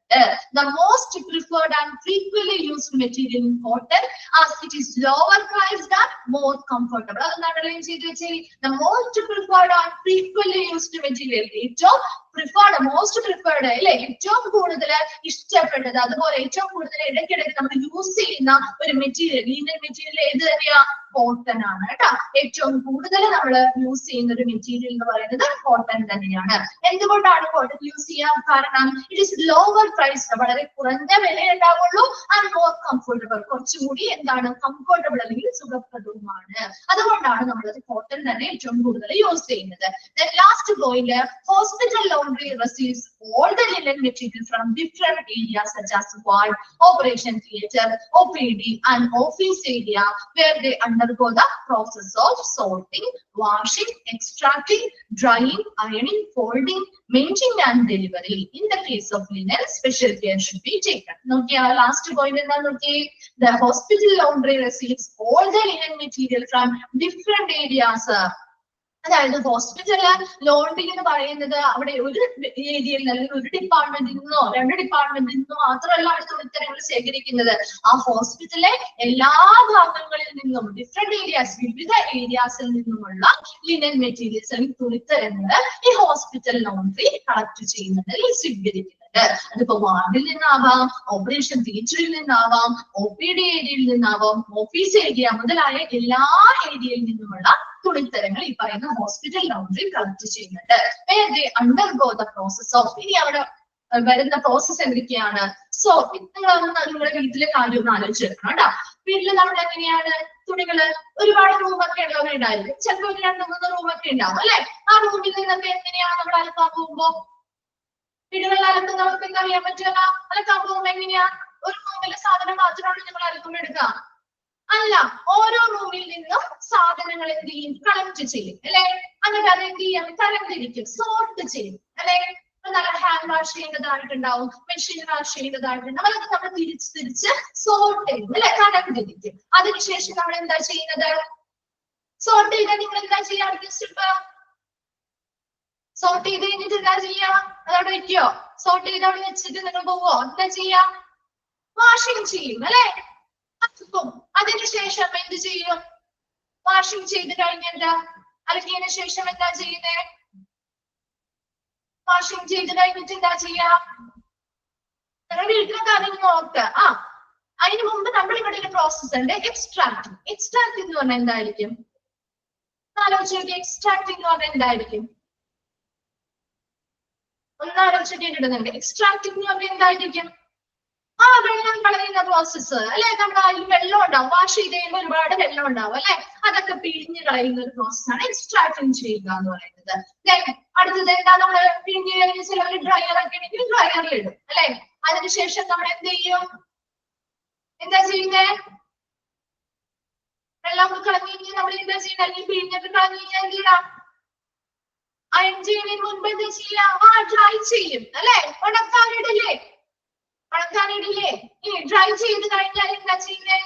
The most preferred and frequently used material in cotton as it is lower priced and more comfortable. അതെന്താണ് ചെയ്ത് വെച്ചേ? The most preferred and frequently used material. ഏറ്റവും പ്രിഫേർഡ്, മോസ്റ്റ് പ്രിഫേർഡ് അല്ലെ? ഏറ്റവും കൂടുതൽ ഇഷ്ടപ്പെട്ടത് അതുപോലെ ഏറ്റവും കൂടുതൽ ഇടയ്ക്കിടയ്ക്ക് നമ്മൾ യൂസ് ചെയ്യുന്ന ഒരു മെറ്റീരിയൽ, ലിനൻ മെറ്റീരിയൽ ഏത് തന്നെയാ? കോട്ടൺ ആണ് കേട്ടോ. ഏറ്റവും കൂടുതൽ നമ്മൾ യൂസ് ചെയ്യുന്ന ഒരു മെറ്റീരിയൽ എന്ന് പറയുന്നത് കോട്ടൺ തന്നെയാണ്. എന്തുകൊണ്ടാണ് കോട്ടൺ യൂസ് ചെയ്യാൻ കാരണം? ഇറ്റ് ഈസ് ലോവർ പ്രൈസ്, വളരെ കുറഞ്ഞ വില ഉണ്ടാവുള്ളൂ. ആൻഡ് മോർ കംഫർട്ടബിൾ, കുറച്ചുകൂടി എന്താണ്? കംഫർട്ടബിൾ അല്ലെങ്കിൽ സുഖപ്രദവുമാണ്. അതുകൊണ്ടാണ് നമ്മളത് കോട്ടൺ തന്നെ ഏറ്റവും കൂടുതൽ യൂസ് ചെയ്യുന്നത്. Last point, hospital laundry receives all the linen material from different areas such as ward, operation theatre, OPD and office area where they undergo the process of sorting, washing, extracting, drying, ironing, folding, mending and delivery. In the case of linen, special care should be taken. Nokia last point എന്താ നോക്കി? The hospital laundry receives all the linen material from different areas അതായത് ഹോസ്പിറ്റല് ലോണ്ടറി എന്ന് പറയുന്നത് അവിടെ ഒരു ഏരിയയിൽ അല്ലെങ്കിൽ ഒരു ഡിപ്പാർട്ട്മെന്റിൽ നിന്നോ രണ്ട് ഡിപ്പാർട്ട്മെന്റിൽ നിന്നോ മാത്രമല്ല അവിടെ തുണിത്തരങ്ങൾ ശേഖരിക്കുന്നത്. ആ ഹോസ്പിറ്റലിലെ എല്ലാ ഭാഗങ്ങളിൽ നിന്നും ഡിഫറെന്റ് ഏരിയാസ്, വിവിധ ഏരിയാസിൽ നിന്നുമുള്ള ലിനൻ മെറ്റീരിയൽസ് അല്ലെങ്കിൽ തുണിത്തരങ്ങൾ ഈ ഹോസ്പിറ്റൽ ലോണ്ടറി കളക്ട് ചെയ്യുന്നുണ്ട്, സ്വീകരിക്കുന്നുണ്ട്. അതിപ്പോ വാർഡിൽ നിന്നാവാം, ഓപ്പറേഷൻ തിയേറ്ററിൽ നിന്നാവാം, OPD ഏരിയയിൽ നിന്നാവാം, ഓഫീസ് ഏരിയ മുതലായ എല്ലാ ഏരിയയിൽ നിന്നുമുള്ള തുണിത്തരങ്ങൾ ഈ പറയുന്ന ഹോസ്പിറ്റൽ ലോണ്ടറി കളക്ട് ചെയ്യുന്നുണ്ട്. വേറെ അണ്ടർഗോ ദ പ്രോസസ് ഓഫ്, ഇനി അവിടെ വരുന്ന പ്രോസസ് എന്തൊക്കെയാണ്? സോർട്ടിങ്. നിങ്ങളുടെ വീട്ടിലെ കാര്യം ഒന്ന് ആലോചിച്ചെടുക്കണം കേട്ടോ. വീട്ടിൽ നമ്മൾ എങ്ങനെയാണ് തുണികള്, ഒരുപാട് റൂമൊക്കെ ഉള്ളവരുണ്ടായിരിക്കും, ചിലപ്പോൾ ഒരു 2-3 റൂമൊക്കെ ഉണ്ടാവും അല്ലെ. ആ റൂമിൽ നിന്നൊക്കെ എങ്ങനെയാണ് നമ്മൾ അലക്കാൻ പോകുമ്പോ, വീടുകളിൽ അലക്കുന്നവർക്ക് എന്താ അറിയാൻ പറ്റില്ല, അലക്കാൻ പോകുമ്പോ എങ്ങനെയാ? ഒരു റൂമിലെ സാധനം മാത്രമാണ് നിങ്ങൾ അലക്കുമ്പോ എടുക്കുക? അല്ല, ഓരോ റൂമിൽ നിന്നും സാധനങ്ങൾ എന്ത് ചെയ്യും? കളക്ട് ചെയ്യും അല്ലെ. എന്നിട്ട് അത് എന്ത് ചെയ്യാം? തരംതിരിക്കും, സോർട്ട് ചെയ്യും അല്ലെ. നല്ല ഹാൻഡ് വാഷ് ചെയ്യേണ്ടതായിട്ടുണ്ടാവും, മെഷീൻ വാഷ് ചെയ്യേണ്ടതായിട്ടുണ്ടാവും, അതൊക്കെ നമ്മൾ തിരിച്ച് സോർട്ട് ചെയ്യും അല്ലെ, തരംതിരിക്കും. അതിനുശേഷം നമ്മൾ എന്താ ചെയ്യുന്നത്? സോർട്ട് ചെയ്താൽ നിങ്ങൾ എന്താ ചെയ്യാ? സോർട്ട് ചെയ്ത് കഴിഞ്ഞിട്ട് എന്താ ചെയ്യാ? അതവിടെ വെക്കോ? സോർട്ട് ചെയ്ത് അവിടെ വെച്ചിട്ട് നിങ്ങൾ പോവോ? എന്താ ചെയ്യാ? വാഷിംഗ് ചെയ്യും അല്ലെ. അതിനുശേഷം എന്ത് ചെയ്യും? വാഷിംഗ് ചെയ്ത് കഴിഞ്ഞിട്ട് അലക്കിയതിനു ശേഷം എന്താ ചെയ്യുന്നേ? വാഷിംഗ് ചെയ്ത് കഴിഞ്ഞിട്ട് എന്താ ചെയ്യാ? നിങ്ങൾ വീട്ടിലെ കാര്യം നോക്ക. അതിന് മുമ്പ് നമ്മൾ ഇവിടെ ഒരു പ്രോസസ് ഉണ്ട്, എക്സ്ട്രാക്ടിങ്. എക്സ്ട്രാക്ട് എന്ന് പറഞ്ഞാൽ എന്തായിരിക്കും? ആലോചിച്ച് എക്സ്ട്രാക്ട് എന്ന് പറഞ്ഞാൽ എന്തായിരിക്കും? ഒന്നാലോചിച്ച് കിട്ടുന്നുണ്ട്. എക്സ്ട്രാക്ടിങ് എന്ന് പറഞ്ഞാൽ എന്തായിരിക്കും? വെള്ളം കളയുന്ന പ്രോസസ്സ് അല്ലെ. നമ്മുടെ അതിൽ വെള്ളം ഉണ്ടാവും, വാഷ് ചെയ്ത് കഴിയുമ്പോൾ ഒരുപാട് വെള്ളം ഉണ്ടാവും അല്ലെ. അതൊക്കെ പിഴിഞ്ഞ് കളയുന്ന ഒരു പ്രോസസ്സാണ് എക്സ്ട്രാക്ടിങ് ചെയ്യുക എന്ന് പറയുന്നത്. അടുത്തത് എന്താ? നമ്മള് പിഴിഞ്ഞ് കഴിഞ്ഞ് ചിലവർ ഡ്രയർ ഒക്കെ ഉണ്ടെങ്കിൽ ഡ്രയറിൽ ഇടും അല്ലെ. അതിനുശേഷം നമ്മൾ എന്ത് ചെയ്യും? എന്താ ചെയ്യുന്നേ? വെള്ളം കളഞ്ഞു കഴിഞ്ഞാൽ നമ്മൾ എന്താ ചെയ്യുന്നത്? അല്ലെങ്കിൽ പിഴിഞ്ഞൊക്കെ കളഞ്ഞു കഴിഞ്ഞാൽ എന്ത് ചെയ്യാം? അയൺ ചെയ്യുന്നതിന് മുൻപ് എന്താ ചെയ്യാം? ഡ്രൈ ചെയ്യും അല്ലെ. ഉണക്കാനിടില്ലേ? ഉണക്കാനിടില്ലേ? ഇനി ഡ്രൈ ചെയ്ത് കഴിഞ്ഞാൽ എന്താ ചെയ്യുന്നേ?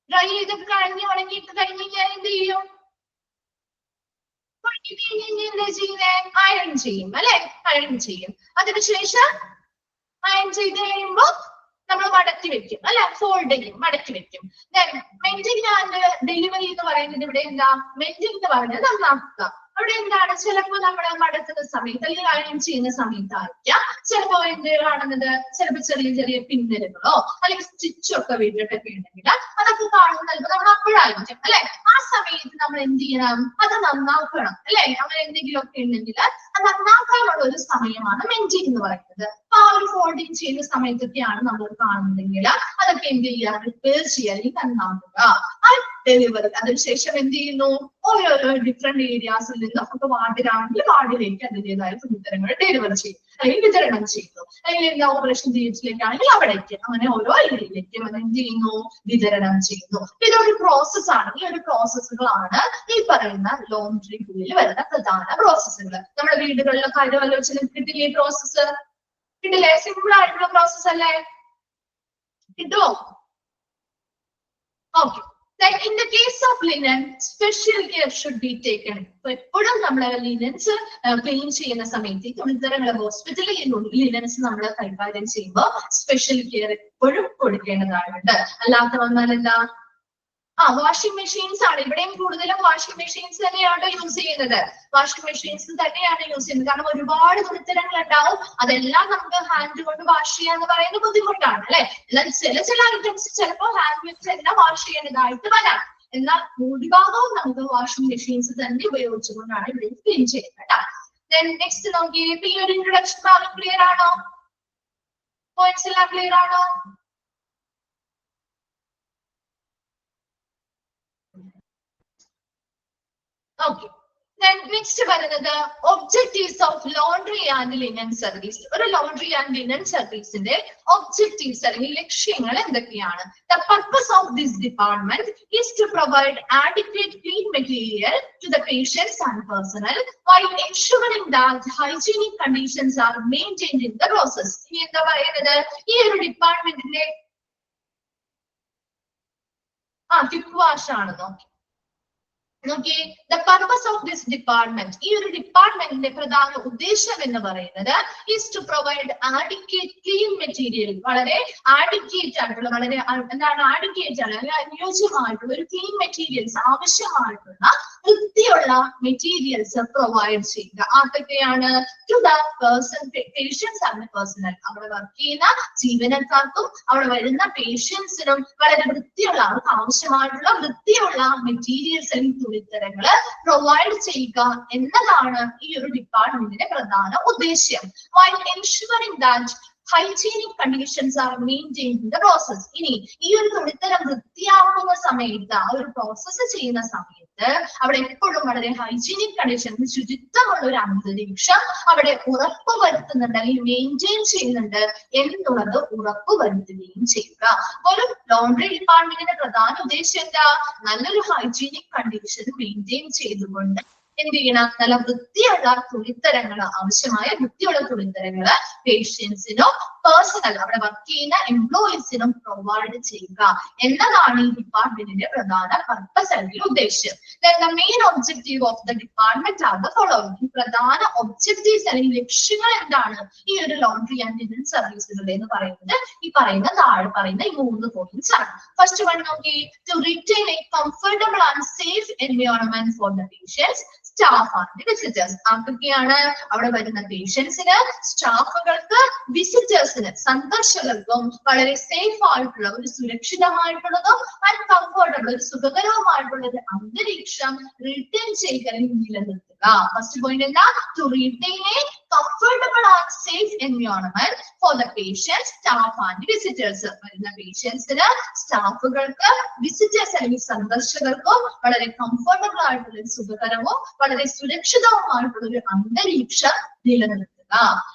ഡ്രൈ ചെയ്തൊക്കെ കഴിഞ്ഞ് ഉണങ്ങിയിട്ട് കഴിഞ്ഞ് കഴിഞ്ഞാൽ എന്ത് ചെയ്യും? എന്താ ചെയ്യുന്നേ? അയൺ ചെയ്യും അല്ലെ. അയൺ ചെയ്യും. അതിനുശേഷം അയൺ ചെയ്ത് കഴിയുമ്പോ നമ്മൾ മടക്കി വെക്കും അല്ലെ. ഫോൾഡ് ചെയ്യും, മടക്കി വെക്കും. മെന്റിങ് ആൻഡ് ഡെലിവറി എന്ന് പറയുന്നത് ഇവിടെ എന്താ? മെന്റിങ് എന്ന് പറയുന്നത് നന്നാക്കുക. അവിടെ എന്താണ്? ചിലപ്പോ നമ്മൾ മടക്കുന്ന സമയത്ത് അല്ലെങ്കിൽ അയൺ ചെയ്യുന്ന സമയത്തായിരിക്കാം ചിലപ്പോ എന്ത് കാണുന്നത്? ചിലപ്പോ ചെറിയ ചെറിയ പിന്നലുകളോ അല്ലെങ്കിൽ സ്റ്റിച്ചൊക്കെ വീട്ടിട്ടൊക്കെ ഉണ്ടെങ്കിൽ അതൊക്കെ കാണുന്നത് നമ്മൾ അപ്പോഴായിരിക്കും അല്ലെ. ആ സമയത്ത് നമ്മൾ എന്ത് ചെയ്യണം? അത് നന്നാക്കണം അല്ലെ. അങ്ങനെ എന്തെങ്കിലും ഒക്കെ ഉണ്ടെങ്കിൽ അത് നന്നാക്കാനുള്ള ഒരു സമയമാണ് മെന്റിങ് എന്ന് പറയുന്നത്. ആ ഒരു ഫോൾഡിങ് ചെയ്യുന്ന സമയത്തൊക്കെയാണ് നമ്മൾ കാണുന്നതെങ്കിൽ അതൊക്കെ എന്ത് ചെയ്യുക? റിപ്പയർ ചെയ്യുക അല്ലെങ്കിൽ നന്നാക്കുക. ഡെലിവറി. അതിനുശേഷം എന്ത് ചെയ്യുന്നു? ഓരോരോ ഡിഫറെന്റ് ഏരിയാസിൽ നിന്ന് നമുക്ക് വാർഡിലാണെങ്കിൽ വാർഡിലേക്ക് അതിൻ്റെതായ തുണിത്തരങ്ങൾ ഡെലിവർ ചെയ്യും അല്ലെങ്കിൽ വിതരണം ചെയ്യുന്നു. അല്ലെങ്കിൽ എന്താ? ഓപ്പറേഷൻ തിയേറ്ററിലേക്കാണെങ്കിൽ അവിടേക്ക്, അങ്ങനെ ഓരോ ഏരിയയിലേക്കും അത് എന്ത് ചെയ്യുന്നു? വിതരണം ചെയ്യുന്നു. ഇതൊരു പ്രോസസ്സാണ്. ഈ ഒരു പ്രോസസ്സുകളാണ് ഈ പറയുന്ന ലോണ്ടറിക്കുള്ളിൽ വരുന്ന പ്രധാന പ്രോസസ്സുകൾ. നമ്മുടെ വീടുകളിലെ കാര്യാലോചന കിട്ടില്ലേ? പ്രോസസ്സ് കിട്ടില്ലേ? സിമ്പിൾ ആയിട്ടുള്ള പ്രോസസ് അല്ലേ? കിട്ടുമോ? Okay. In the case of linen, special care should be taken. എപ്പോഴും നമ്മൾ ലിനൻസ് ക്ലീൻ ചെയ്യുന്ന സമയത്ത് ഈ തുണിത്തരങ്ങൾ ഹോസ്പിറ്റലിൽ ലിനൻസ് നമ്മൾ കൈകാര്യം ചെയ്യുമ്പോൾ സ്പെഷ്യൽ കെയർ എപ്പോഴും കൊടുക്കേണ്ടതായിട്ടുണ്ട്. അല്ലാത്ത വന്നാൽ എന്താ? വാഷിംഗ് മെഷീൻസ് ആണ്. ഇവിടെയും കൂടുതലും വാഷിംഗ് മെഷീൻസ് തന്നെയാണ് യൂസ് ചെയ്യുന്നത്. വാഷിംഗ് മെഷീൻസ് തന്നെയാണ് യൂസ് ചെയ്യുന്നത്. കാരണം ഒരുപാട് തുണിത്തരങ്ങൾ ഉണ്ടാവും. അതെല്ലാം നമുക്ക് ഹാൻഡ് കൊണ്ട് വാഷ് ചെയ്യാന്ന് പറയുന്നത് ബുദ്ധിമുട്ടാണ് അല്ലെ. എന്നാൽ ചില ഐറ്റംസ് ചിലപ്പോൾ ഹാൻഡ് വെച്ച് എല്ലാം വാഷ് ചെയ്യേണ്ടതായിട്ട് വരാം. എന്നാൽ ഭൂരിഭാഗവും നമുക്ക് വാഷിംഗ് മെഷീൻസ് തന്നെ ഉപയോഗിച്ചുകൊണ്ടാണ് ഇവിടെ ക്ലീൻ ചെയ്യുന്നത്. നെക്സ്റ്റ് നോക്കി. ഈ ഒരു ഇൻട്രൊഡക്ഷൻ ഭാഗം ക്ലിയർ ആണോ? പോയിന്റ്സ് എല്ലാം ക്ലിയർ ആണോ? Okay. Then next വരുന്നത് objectives of laundry and linen service. ഒരു laundry and linen serviceന്റെ objectives അല്ലെങ്കിൽ ലക്ഷ്യങ്ങൾ എന്തൊക്കെയാണ്? The purpose of this department is to provide adequate clean material to the patients and personnel while ensuring that hygienic conditions are maintained in the process. ഇനി എന്താ പറയുന്നത്? ഈ ഒരു ഡിപ്പാർട്ട്മെന്റിന്റെ ക്വിക്ക് വാഷ് ആണെന്നോ? നോക്കി the purpose of this department, ഈ ഒരു ഡിപ്പാർട്ട്മെന്റിന്റെ പ്രധാന ഉദ്ദേശം എന്ന് പറയുന്നത് is to provide adequate clean material, വളരെ ആഡിക്വേറ്റ് ആയിട്ടുള്ള, വളരെ എന്താണ് ആഡിക്വേറ്റ് ആണ്, അനുയോജ്യമായിട്ടുള്ള ഒരു ക്ലീൻ മെറ്റീരിയൽസ്, ആവശ്യമായിട്ടുള്ള വൃത്തിയുള്ള മെറ്റീരിയൽസ് പ്രൊവൈഡ് ചെയ്യുക. ആർക്കൊക്കെയാണ്? To the patients and personnel, അവിടെ വർക്ക് ചെയ്യുന്ന ജീവനക്കാർക്കും അവിടെ വരുന്ന പേഷ്യൻസിനും വളരെ വൃത്തിയുള്ള, അവർക്ക് ആവശ്യമായിട്ടുള്ള വൃത്തിയുള്ള മെറ്റീരിയൽസ് അല്ലെങ്കിൽ തുണിത്തരങ്ങള് പ്രൊവൈഡ് ചെയ്യുക എന്നതാണ് ഈ ഒരു ഡിപ്പാർട്ട്മെന്റിന്റെ പ്രധാന ഉദ്ദേശ്യം. While ensuring that hygienic conditions are maintained in the process. ഇനി ഈ ഒരു തുണിത്തരം വൃത്തിയാക്കുന്ന സമയത്ത്, ആ ഒരു പ്രോസസ്സ് ചെയ്യുന്ന സമയത്ത് അവിടെ എപ്പോഴും വളരെ ഹൈജീനിക് കണ്ടീഷൻ, ശുചിത്വമുള്ള ഒരു അന്തരീക്ഷം അവിടെ ഉറപ്പുവരുത്തുന്നുണ്ട് അല്ലെങ്കിൽ മെയിൻറ്റെയിൻ ചെയ്യുന്നുണ്ട് എന്നുള്ളത് ഉറപ്പുവരുത്തുകയും ചെയ്യുക. ഒരു ലോണ്ടറി ഡിപ്പാർട്ട്മെന്റിന്റെ പ്രധാന ഉദ്ദേശം എന്താ? നല്ലൊരു ഹൈജീനിക് കണ്ടീഷൻ മെയിൻറ്റെയിൻ ചെയ്തുകൊണ്ട് എന്ത് ചെയ്യണം? നല്ല വൃത്തിയുള്ള തുണിത്തരങ്ങള്, ആവശ്യമായ വൃത്തിയുള്ള തുണിത്തരങ്ങള് പേഷ്യൻസിനോ പേഴ്സണൽ അവിടെ വർക്ക് ചെയ്യുന്ന എംപ്ലോയീസിനും പ്രൊവൈഡ് ചെയ്യുക എന്നതാണ് ഈ ഡിപ്പാർട്ട്മെന്റിന്റെ പ്രധാന പർപ്പസ് അല്ലെങ്കിൽ ഉദ്ദേശ്യം. The main objective of the department are the following. ഈ പ്രധാന ഒബ്ജക്റ്റീവ്സ് അല്ലെങ്കിൽ ലക്ഷ്യങ്ങൾ എന്താണ് ഈ ഒരു ലോണ്ടറി ആൻഡ് ലിനൻ സർവീസുകളുടെ എന്ന് പറയുന്നത്? ഈ പറയുന്ന താഴെ പറയുന്ന ഈ 3 പോയിന്റ്സ് ആണ്. ഫസ്റ്റ് വൺ നോക്കി, to retain a comfortable and safe environment for the patients, staff and visitors. ആർക്കൊക്കെയാണ്? അവിടെ വരുന്ന പേഷ്യൻസിന്, സ്റ്റാഫുകൾക്ക്, വിസിറ്റേഴ്സിന്, സന്ദർശകർക്കും വളരെ സേഫ് ആയിട്ടുള്ള, ഒരു സുരക്ഷിതമായിട്ടുള്ളതും ആൻഡ് കംഫർട്ടബിൾ, ഒരു സുഖകരവുമായിട്ടുള്ള ഒരു അന്തരീക്ഷം റിട്ടേൺ ചെയ്യുക അല്ലെങ്കിൽ നിലനിർത്തുക. ഫസ്റ്റ് പോയിന്റ് എന്താ? To retain a comfortable and safe environment for the patients, staff and visitors. വരുന്ന പേഷ്യൻസിന്, സ്റ്റാഫുകൾക്ക്, വിസിറ്റേഴ്സ് അല്ലെങ്കിൽ സന്ദർശകർക്കും വളരെ കംഫർട്ടബിൾ ആയിട്ടുള്ള ഒരു സുഖകരവും വളരെ സുരക്ഷിതവുമായിട്ടുള്ള ഒരു അന്തരീക്ഷം നിലനിർത്തുക.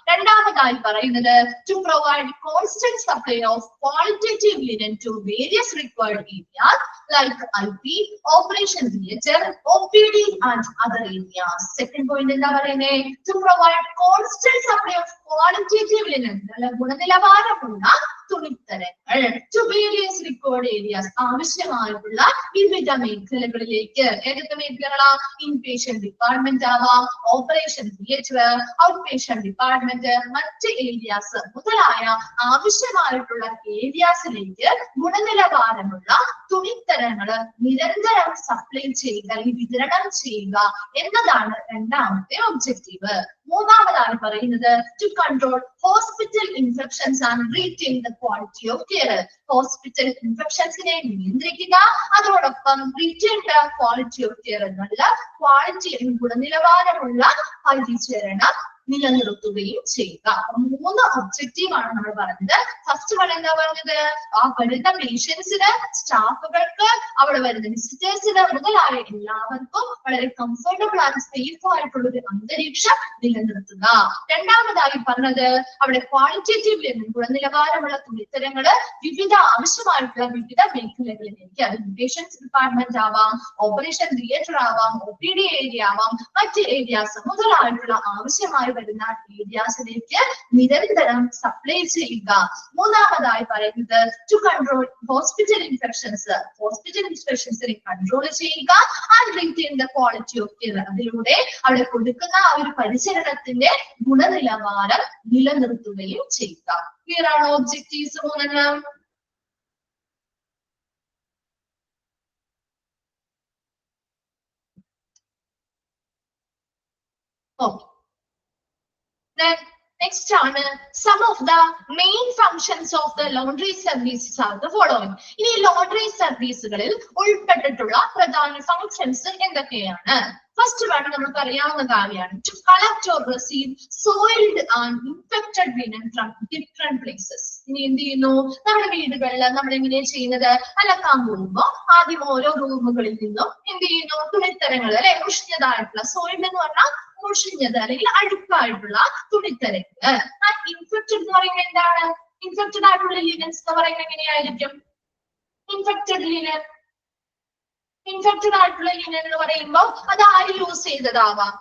രണ്ടാമതായി പറയുന്നത് to provide constant supply of qualitative linen to various required areas like IP, operation theatre, OPD and other areas. Second point എന്താ പറയുന്നത്? To provide constant supply of qualitative linen, നല്ല ഗുണനിലവാരമുള്ള തുണിത്തരങ്ങൾ ടു വേരിയസ് റിക്വയർഡ് ഏരിയാസ്, ആവശ്യമായിട്ടുള്ള വിവിധ മേഖലകളിലേക്ക്. ഏതൊക്കെ മേഖലകളാ? ഇൻപേഷ്യന്റ് ഡിപ്പാർട്ട്മെന്റ് ആവാം, operation theatre, out patient department, മറ്റ് ഏരിയാസ് മുതലായ ആവശ്യമായിട്ടുള്ള ഏരിയാസിലേക്ക് ഗുണനിലവാരമുള്ള തുണിത്തരങ്ങള് നിരന്തരം സപ്ലൈ ചെയ്യുക അല്ലെങ്കിൽ വിതരണം ചെയ്യുക എന്നതാണ് രണ്ടാമത്തെ ഒബ്ജക്റ്റീവ്. മൂന്നാമതാണ് പറയുന്നത് to control hospital infections and retain the quality of care. Hospital ഇൻഫെക്ഷൻസിനെ നിയന്ത്രിക്കുക, അതോടൊപ്പം retain the quality of care, നല്ല ക്വാളിറ്റി ഗുണനിലവാരമുള്ള പരിചരണം നിലനിർത്തുകയും ചെയ്യുക. 3 ഒബ്ജക്റ്റീവ് ആണ് നമ്മൾ പറഞ്ഞത്. ഫസ്റ്റ് വൺ എന്താ പറഞ്ഞത്? ആ വരുന്ന പേഷ്യൻസിന്, സ്റ്റാഫുകൾക്ക്, അവിടെ വരുന്ന വിസിറ്റേഴ്സിന് മുതലായ എല്ലാവർക്കും വളരെ കംഫർട്ടബിൾ ആൻഡ് സേഫ് ആയിട്ടുള്ള ഒരു അന്തരീക്ഷം നിലനിർത്തുക. രണ്ടാമതായി പറഞ്ഞത് അവിടെ ക്വാളിറ്റേറ്റീവ് ലിനൻ, ഗുണനിലവാരമുള്ള തുണിത്തരങ്ങള് വിവിധ ആവശ്യമായിട്ടുള്ള വിവിധ മേഖലകളിലേക്ക്, അത് പേഷ്യൻസ് ഡിപ്പാർട്ട്മെന്റ് ആവാം, ഓപ്പറേഷൻ തിയേറ്റർ ആവാം, ഒപിഡി ഏരിയ ആവാം, മറ്റ് ഏരിയാസ് മുതലായിട്ടുള്ള ആവശ്യമായി വരുന്ന ഏരിയാസിലേക്ക് നിരന്തരം സപ്ലൈ ചെയ്യുക. മൂന്നാമതായി പറയുന്നത് to control hospital infections, hospital ഇൻഫെക്ഷൻസിനെ കൺട്രോൾ ചെയ്യുക and retain the quality of care, അതിലൂടെ അവിടെ കൊടുക്കുന്ന ആ ഒരു പരിചരണത്തിന്റെ ഗുണനിലവാരം നിലനിർത്തുകയും ചെയ്യുക. ക്ലിയർ ആണോ ഒബ്ജക്റ്റീവ്സ് 3? ഓക്കെ. Then next ആണ് some of the main functions of the laundry services are the following. ഇനി ലോണ്ടറി സർവീസുകളിൽ ഉൾപ്പെട്ടിട്ടുള്ള പ്രധാന ഫങ്ഷൻസ് എന്തൊക്കെയാണ്? ഫസ്റ്റ് വൺ നമുക്ക് അറിയാവുന്ന കാര്യമാണ് to collect or receive soiled and infected linen from different places. ഇനി എന്ത് ചെയ്യുന്നു? നമ്മുടെ വീടുകളിൽ നമ്മൾ എങ്ങനെയാ ചെയ്യുന്നത്? അലക്കാൻ പോകുമ്പോ ആദ്യം ഓരോ റൂമുകളിൽ നിന്നും എന്ത് ചെയ്യുന്നു? തുണിത്തരങ്ങൾ, അല്ലെ, മുഷിഞ്ഞതായിട്ടുള്ള, സോയിൽഡ് എന്ന് പറഞ്ഞാൽ മുഷിഞ്ഞത് അല്ലെങ്കിൽ അഴുക്കായിട്ടുള്ള തുണിത്തരങ്ങള്. ഇൻഫെക്റ്റഡ് എന്ന് പറയുന്നത് എന്താണ്? ഇൻഫെക്റ്റഡ് ആയിട്ടുള്ള ലിനൻസ് എന്ന് പറയുന്നത് എങ്ങനെയായിരിക്കും? ഇൻഫെക്റ്റഡ് ലിനൻ, ഇൻഫെക്റ്റഡ് ആയിട്ടുള്ള ലിനൻ എന്ന് പറയുമ്പോൾ അത് ആര് യൂസ് ചെയ്തതാവാം?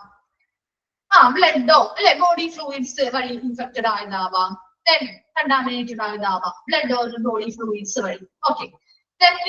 ബ്ലഡോ അല്ലെ, ബോഡി ഫ്ലൂയിഡ്സ് വഴി ഇൻഫെക്റ്റഡ് ആയതാവാം, കണ്ടാമിനേറ്റഡ് ആയതാവാം, ബ്ലഡ് ഓർ ബോഡി ഫ്ലൂയിഡ്സ് വഴി. ഓക്കെ.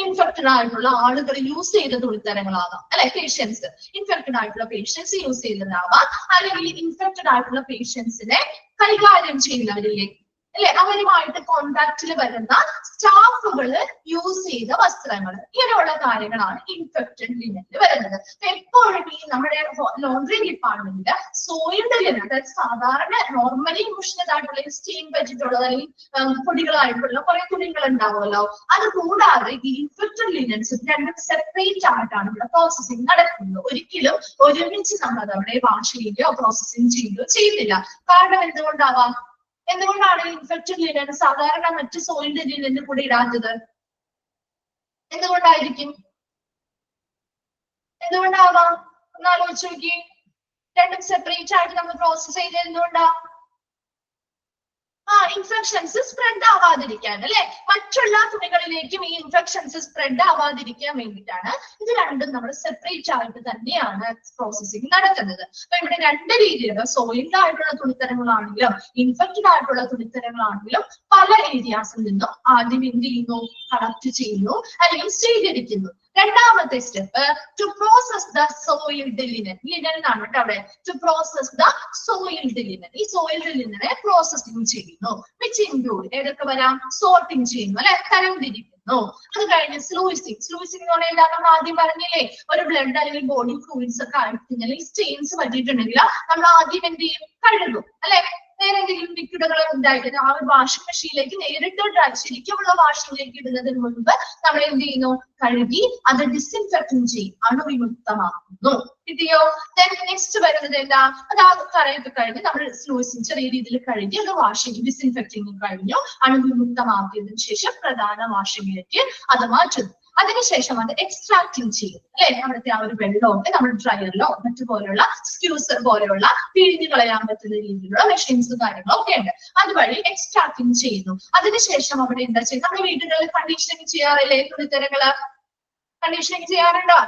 ഇൻഫെക്റ്റഡ് ആയിട്ടുള്ള ആളുകൾ യൂസ് ചെയ്ത തുണിത്തരങ്ങളാകാം അല്ലെ, പേഷ്യൻസ് ഇൻഫെക്റ്റഡ് ആയിട്ടുള്ള പേഷ്യൻസ് യൂസ് ചെയ്തതാവാം, അല്ലെങ്കിൽ ഇൻഫെക്റ്റഡ് ആയിട്ടുള്ള പേഷ്യൻസിനെ കൈകാര്യം ചെയ്യുന്നവരില്ലേ അല്ലെ, അവരുമായിട്ട് കോണ്ടാക്റ്റിൽ വരുന്ന സ്റ്റാഫുകള് യൂസ് ചെയ്ത വസ്ത്രങ്ങൾ, ഇങ്ങനെയുള്ള കാര്യങ്ങളാണ് ഇൻഫെക്റ്റഡ് ലിനനിൽ വരുന്നത്. എപ്പോഴും ഈ നമ്മുടെ ലോണ്ടറി ഡിപ്പാർട്ട്മെന്റില് സോയിൽഡ് ലിനൻ, അതായത് സാധാരണ നോർമലി യൂഷ്ഡ് ആയിട്ടുള്ള സ്റ്റീം പറ്റിയിട്ടുള്ളത് അല്ലെങ്കിൽ പൊടികളായിട്ടുള്ള കുറെ തുണികൾ ഉണ്ടാവുമല്ലോ, അത് കൂടാതെ ഈ ഇൻഫെക്റ്റഡ് ലിനൻസ് രണ്ടും സെപ്പറേറ്റ് ആയിട്ടാണ് ഇവിടെ പ്രോസസ്സിംഗ് നടക്കുന്നത്. ഒരിക്കലും ഒരുമിച്ച് നമ്മൾ അത് അവിടെ വാഷ് ചെയ്യുകയോ പ്രോസസ്സിംഗ് ചെയ്യുകയോ ചെയ്യുന്നില്ല. കാരണം എന്തുകൊണ്ടാവാം? എന്തുകൊണ്ടാണ് ഇൻഫെക്റ്റഡ് ലിനൻ സാധാരണ മറ്റ് സോയിൽഡ് ലിനന്റെ കൂടെ ഇടാത്തത്? എന്തുകൊണ്ടായിരിക്കും? എന്തുകൊണ്ടാവാം? ഒന്ന് ആലോചിച്ച് നോക്കി. രണ്ടും സെപ്പറേറ്റ് ആയിട്ട് നമ്മൾ പ്രോസസ് ചെയ്ത് എന്തുകൊണ്ടാ? ഇൻഫെക്ഷൻസ് സ്പ്രെഡ് ആവാതിരിക്കാൻ അല്ലെ, മറ്റുള്ള തുണികളിലേക്കും ഈ ഇൻഫെക്ഷൻസ് സ്പ്രെഡ് ആവാതിരിക്കാൻ വേണ്ടിയിട്ടാണ് ഇത് രണ്ടും നമ്മൾ സെപ്പറേറ്റ് ആയിട്ട് തന്നെയാണ് പ്രോസസ്സിംഗ് നടക്കുന്നത്. അപ്പൊ ഇവിടെ രണ്ട് രീതിയിലുള്ള സോയിൽഡ് ആയിട്ടുള്ള തുണിത്തരങ്ങളാണെങ്കിലും ഇൻഫെക്റ്റഡ് ആയിട്ടുള്ള തുണിത്തരങ്ങളാണെങ്കിലും പല ഏരിയാസിൽ നിന്നും ആദ്യം എന്ത് ചെയ്യുന്നു? കളക്ട് ചെയ്യുന്നു അല്ലെങ്കിൽ ശേഖരിക്കുന്നു. രണ്ടാമത്തെ step to process the soiled linen. Linen എന്നാണ് കേട്ടോ അവിടെ. To process the soiled linen. ഈ സോയിൽഡ് ലിനനെ പ്രോസസ്സിംഗ് ചെയ്യുന്നു. വിച്ച് ഇൻക്ലൂഡ് ഏതൊക്കെ വരാം? സോർട്ടിങ് ചെയ്യുന്നു അല്ലെ, തരംതിരിക്കുന്നു. അത് കഴിഞ്ഞ് സ്ലൂയിസിങ്. സ്ലൂയിസിങ് എന്ന് പറഞ്ഞാൽ എന്താ? നമ്മൾ ആദ്യം പറഞ്ഞില്ലേ, ഒരു ബ്ലഡ് അല്ലെങ്കിൽ ബോഡി ഫ്ലൂയിഡ്സ് ഒക്കെ ആയിട്ടുണ്ടെങ്കിൽ സ്റ്റെയിൻസ് പറ്റിയിട്ടുണ്ടെങ്കിൽ നമ്മൾ ആദ്യം എന്ത് ചെയ്യും? കഴുകും അല്ലെ. വേറെ എന്തെങ്കിലും ലിക്വിഡുകൾ ഉണ്ടായിട്ട് ആ ഒരു വാഷിംഗ് മെഷീനിലേക്ക് നേരിട്ട് ശരിക്കുമുള്ള വാഷിംഗിലേക്ക് ഇടുന്നതിന് മുൻപ് നമ്മൾ എന്ത് ചെയ്യുന്നു? കഴുകി അത് ഡിസിൻഫെക്റ്റിംഗ് ചെയ്യും, അണുവിമുക്തമാക്കുന്നു. കിട്ടിയോ? നെക്സ്റ്റ് വരുന്നത് എന്താ? അത് ആ കറയൊക്കെ കഴിഞ്ഞ് നമ്മൾ സ്ലൂയിസിങ് ചെറിയ രീതിയിൽ കഴുകി അത് വാഷിംഗ് ഡിസിൻഫെക്റ്റിംഗ് കഴിഞ്ഞു, അണുവിമുക്തമാക്കിയതിനു ശേഷം പ്രധാന വാഷിംഗിലേക്ക് അത് മാറ്റുന്നു. അതിനുശേഷം അത് എക്സ്ട്രാക്ടിങ് ചെയ്യും അല്ലെ. അവിടുത്തെ ആ ഒരു വെള്ളമൊക്കെ നമ്മൾ ഡ്രയറിലോ മറ്റുപോലെയുള്ള സ്ക്യൂസർ പോലെയുള്ള പിഴിഞ്ഞു കളയാൻ പറ്റുന്ന രീതിയിലുള്ള മെഷീൻസും കാര്യങ്ങളും ഒക്കെ ഉണ്ട്. അതുവഴി എക്സ്ട്രാക്ടിങ് ചെയ്യുന്നു. അതിനുശേഷം അവിടെ എന്താ ചെയ്യുന്നത്? നമ്മുടെ വീടുകളിൽ കണ്ടീഷനിങ് ചെയ്യാറില്ലേ? തുണിത്തരങ്ങള് കണ്ടീഷനിങ് ചെയ്യാറുണ്ടോ?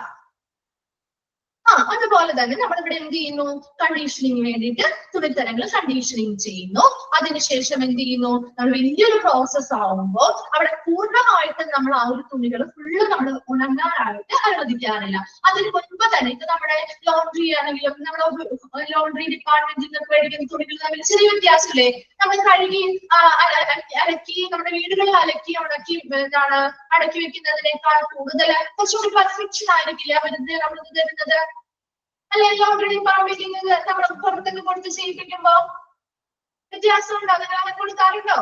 അതുപോലെ തന്നെ നമ്മൾ ഇവിടെ എന്ത് ചെയ്യുന്നു? കണ്ടീഷനിങ് വേണ്ടിയിട്ട് തുണിത്തരങ്ങൾ കണ്ടീഷനിങ് ചെയ്യുന്നു. അതിനുശേഷം എന്ത് ചെയ്യുന്നു? നമ്മൾ വലിയൊരു പ്രോസസ് ആവുമ്പോൾ അവിടെ പൂർണ്ണമായിട്ട് നമ്മൾ ആ ഒരു തുണികൾ ഫുള്ള് നമ്മൾ ഉണങ്ങാനായിട്ട് അനുവദിക്കാറില്ല. അതിന് മുൻപ് തന്നെ ഇത് നമ്മുടെ ലോണ്ടറി ആണെങ്കിലും നമ്മുടെ ലോണ്ടറി ഡിപ്പാർട്ട്മെന്റിൽ നിന്നൊക്കെ മേടിക്കുന്ന തുണികൾ തമ്മിൽ ചെറിയ വ്യത്യാസമില്ലേ? നമ്മൾ കഴുകി അലക്കി നമ്മുടെ വീടുകളിൽ അലക്കി ഉണക്കി എന്താണ് അടക്കി വെക്കുന്നതിനേക്കാൾ കൂടുതൽ കുറച്ചുകൂടി പെർഫെക്ഷൻ ആയിരിക്കില്ല അവരുടെ നമ്മൾ തരുന്നത് അല്ലെ? ലോണ്ടറി ഡിപ്പാർട്ട്മെന്റിൽ നമ്മൾ പുറത്തൊക്കെ കൊടുത്ത് ചെയ്യിപ്പിക്കുമ്പോ വ്യത്യാസം ഉണ്ടോ? അങ്ങനെ കൊടുക്കാറുണ്ടോ?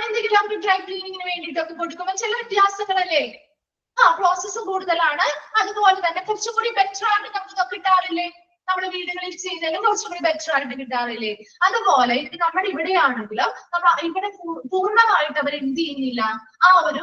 എന്തെങ്കിലും നമുക്ക് ഡ്രൈ ക്ലീനിങ്ങിന് വേണ്ടിയിട്ടൊക്കെ കൊടുക്കുമ്പോൾ ചില വ്യത്യാസങ്ങളല്ലേ? പ്രോസസ്സ് കൂടുതലാണ്. അതുപോലെ തന്നെ കുറച്ചുകൂടി ബെറ്റർ ആയിട്ട് നമുക്ക് കിട്ടാറില്ലേ? നമ്മുടെ വീടുകളിൽ ചെയ്യുന്നതിലും കുറച്ചുകൂടി ബെറ്റർ ആയിട്ട് കിട്ടാറില്ലേ? അതുപോലെ നമ്മുടെ ഇവിടെയാണെങ്കിലും നമ്മൾ ഇവിടെ പൂർണ്ണമായിട്ട് അവർ എന്ത് ചെയ്യുന്നില്ല, ആ ഒരു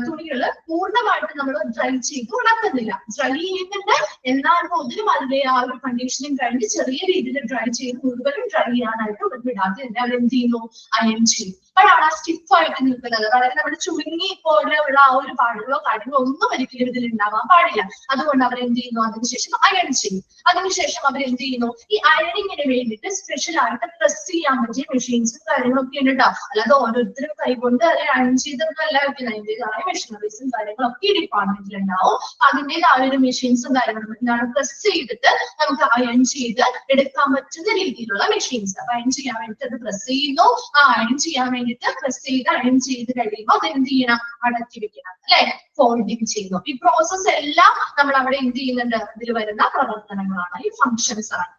തുണികള് പൂർണ്ണമായിട്ട് നമ്മൾ ഡ്രൈ ചെയ്ത് ഉണക്കുന്നില്ല. ഡ്രൈ ചെയ്യുന്നുണ്ട്, എന്നാൽ പോലും അതിലെ ആ ഒരു കണ്ടീഷനിങ് കഴിഞ്ഞ് ചെറിയ രീതിയിൽ ഡ്രൈ ചെയ്ത് മുഴുവനും ഡ്രൈ ചെയ്യാനായിട്ട് വിടാതെ തന്നെ അവർ എന്ത് ചെയ്യുന്നു? അയൺ ചെയ്യും. അപ്പോഴാണ് ആ സ്റ്റിഫായിട്ട് നിൽക്കുന്നത്. വളരെ നമ്മുടെ ചുരുങ്ങി പോലെയുള്ള ആ ഒരു പാടുകളോ കാര്യങ്ങളോ ഒന്നും ഒരിക്കലും ഇതിൽ ഉണ്ടാവാൻ പാടില്ല. അതുകൊണ്ട് അവർ എന്ത് ചെയ്യുന്നു? അതിനുശേഷം അയൺ ചെയ്യും. അതിനുശേഷം അവർ എന്ത് ചെയ്യുന്നു? ഈ അയണിങ്ങിന് വേണ്ടിയിട്ട് സ്പെഷ്യൽ ആയിട്ട് പ്രസ് ചെയ്യാൻ പറ്റിയ മെഷീൻസും കാര്യങ്ങളൊക്കെ ഉണ്ട് കേട്ടോ. അല്ലാതെ ഓരോരുത്തരും കൈകൊണ്ട് അയൺ ചെയ്തൊന്നുമല്ല വെക്കുന്നത്. അതിൻ്റെതായ മെഷീനറീസും കാര്യങ്ങളൊക്കെ ഈ ഡിപ്പാർട്ട്മെന്റിൽ ഉണ്ടാവും. അതിൻ്റെതായ ഒരു മെഷീൻസും കാര്യങ്ങളും എന്താണ് പ്രസ് ചെയ്തിട്ട് നമുക്ക് അയൺ ചെയ്ത് എടുക്കാൻ പറ്റുന്ന രീതിയിലുള്ള മെഷീൻസ്. അപ്പൊ അയൺ ചെയ്യാൻ വേണ്ടിയിട്ട് അത് പ്രസ് ചെയ്യുന്നു. അയൺ ചെയ്യാൻ വേണ്ടിയിട്ട് പ്രസ് ചെയ്ത് അയൺ ചെയ്ത് കഴിയുമ്പോൾ അത് എന്ത് ചെയ്യണം? അടക്കി വെക്കണം അല്ലെ, ഫോൾഡിങ് ചെയ്യുന്നു. ഈ പ്രോസസ് എല്ലാം നമ്മൾ അവിടെ എന്ത് ചെയ്യുന്നുണ്ട്? ഇതിൽ വരുന്ന പ്രവർത്തനങ്ങളാണ്, ഈ ഫങ്ഷൻസ് ആണ്.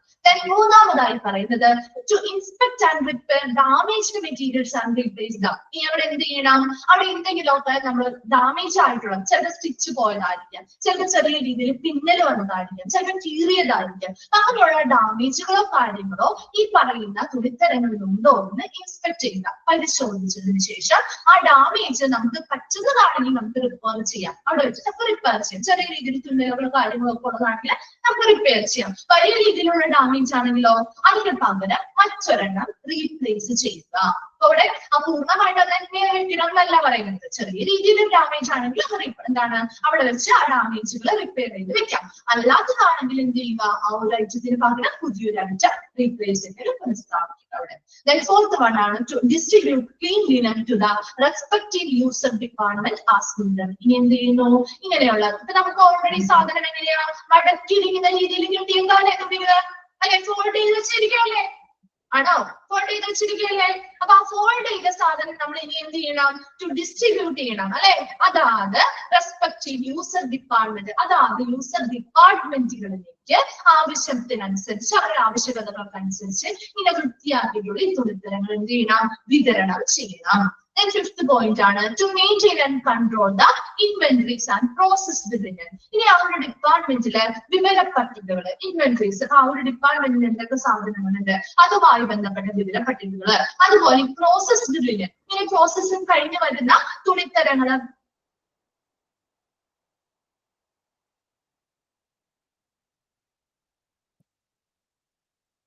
മൂന്നാമതായി പറയുന്നത് to inspect and repair damaged materials and replace them. ഇനി അവിടെ എന്ത് ചെയ്യണം? അവിടെ എന്തെങ്കിലുമൊക്കെ നമ്മൾ ഡാമേജ് ആയിട്ടുള്ള, ചിലപ്പോൾ സ്റ്റിച്ച് പോയതായിരിക്കാം, ചിലപ്പോൾ ചെറിയ രീതിയിൽ പിന്നൽ വന്നതായിരിക്കാം, ചിലപ്പോൾ കീറിയതായിരിക്കാം. അങ്ങനെയുള്ള ഡാമേജുകളോ കാര്യങ്ങളോ ഈ പറയുന്ന തുണിത്തരങ്ങളിലുണ്ടോ എന്ന് ഇൻസ്പെക്ട് ചെയ്യുക. പരിശോധിച്ചതിന് ശേഷം ആ ഡാമേജ് നമുക്ക് പറ്റുന്നതാണെങ്കിൽ നമുക്ക് റിപ്പയർ ചെയ്യാം. അവിടെ വെച്ച് നമുക്ക് റിപ്പയർ ചെയ്യാം. ചെറിയ രീതിയിൽ തുന്നലുകളോ കാര്യങ്ങളൊക്കെ ഉള്ളതാണെങ്കിൽ നമുക്ക് റിപ്പയർ ചെയ്യാം. വലിയ രീതിയിലുള്ള ഡാമേജ് ആണെങ്കിലോ അതിന് പകരം മറ്റൊരെണ്ണം റീപ്ലേസ് ചെയ്യുക. അവിടെ പൂർണ്ണമായിട്ട് അത് തന്നെ വെക്കണമെന്നല്ല പറയുന്നത്. ചെറിയ രീതിയിൽ ഡാമേജ് ആണെങ്കിൽ അത് എന്താണ് അവിടെ വെച്ച് ആ ഡാമേജുകൾ റിപ്പയർ ചെയ്ത് വെക്കാം. അല്ലാത്തതാണെങ്കിൽ എന്ത് ചെയ്യുക? ആ ഒരു ഐറ്റത്തിന് പകരം പുതിയൊരു ഐറ്റം റീപ്ലേസ് ചെയ്ത് പുനഃസ്ഥാപിക്കുക. അവിടെ. Then fourth one ആണ് to distribute clean linen to the respective user department as needed. ഇനി എന്ത് ചെയ്യുന്നു? ഇങ്ങനെയുള്ള ഇപ്പൊ നമുക്ക് ഓൾറെഡി സാധനം എങ്ങനെയാ മടക്കിയിരിക്കുന്ന രീതിയിൽ കിട്ടിയെന്താല്ലേ കുട്ടികള് അല്ലെ? ഫോൾഡ് ചെയ്ത് വെച്ചിരിക്കുകയല്ലേ ആണോ? ഫോൾഡ് ചെയ്ത് വെച്ചിരിക്കുകയല്ലേ? അപ്പൊ ആ ഫോൾഡ് ചെയ്ത സാധനം നമ്മൾ ഇനി എന്ത് ചെയ്യണം? ടു ഡിസ്ട്രിബ്യൂട്ട് ചെയ്യണം അല്ലെ? അതാത് റെസ്പെക്റ്റീവ് യൂസർ ഡിപ്പാർട്ട്മെന്റ്, അതാത് യൂസർ ഡിപ്പാർട്ട്മെന്റുകളിലേക്ക് ആവശ്യത്തിനനുസരിച്ച് അവരുടെ ആവശ്യകതകൾക്കനുസരിച്ച് ഇങ്ങനെ വൃത്തിയാക്കിയിട്ടുള്ള ഈ തുണിത്തരങ്ങൾ എന്ത് ചെയ്യണം? വിതരണം ചെയ്യണം. Then fifth point ആണ് to maintain and control the inventories and processed linen. ഇനി ആ ഒരു ഡിപ്പാർട്ട്മെന്റിലെ വിവര പട്ടികകൾ, ഇൻവെന്ററീസ്, ആ ഒരു ഡിപ്പാർട്ട്മെന്റിൽ എന്തൊക്കെ സാധനങ്ങളുണ്ട് അതുമായി ബന്ധപ്പെട്ട വിവര പട്ടികകൾ, അതുപോലെ പ്രോസസ്ഡ് ലിനൻ, ഇനി പ്രോസസ്സിംഗ് കഴിഞ്ഞ് വരുന്ന തുണിത്തരങ്ങള്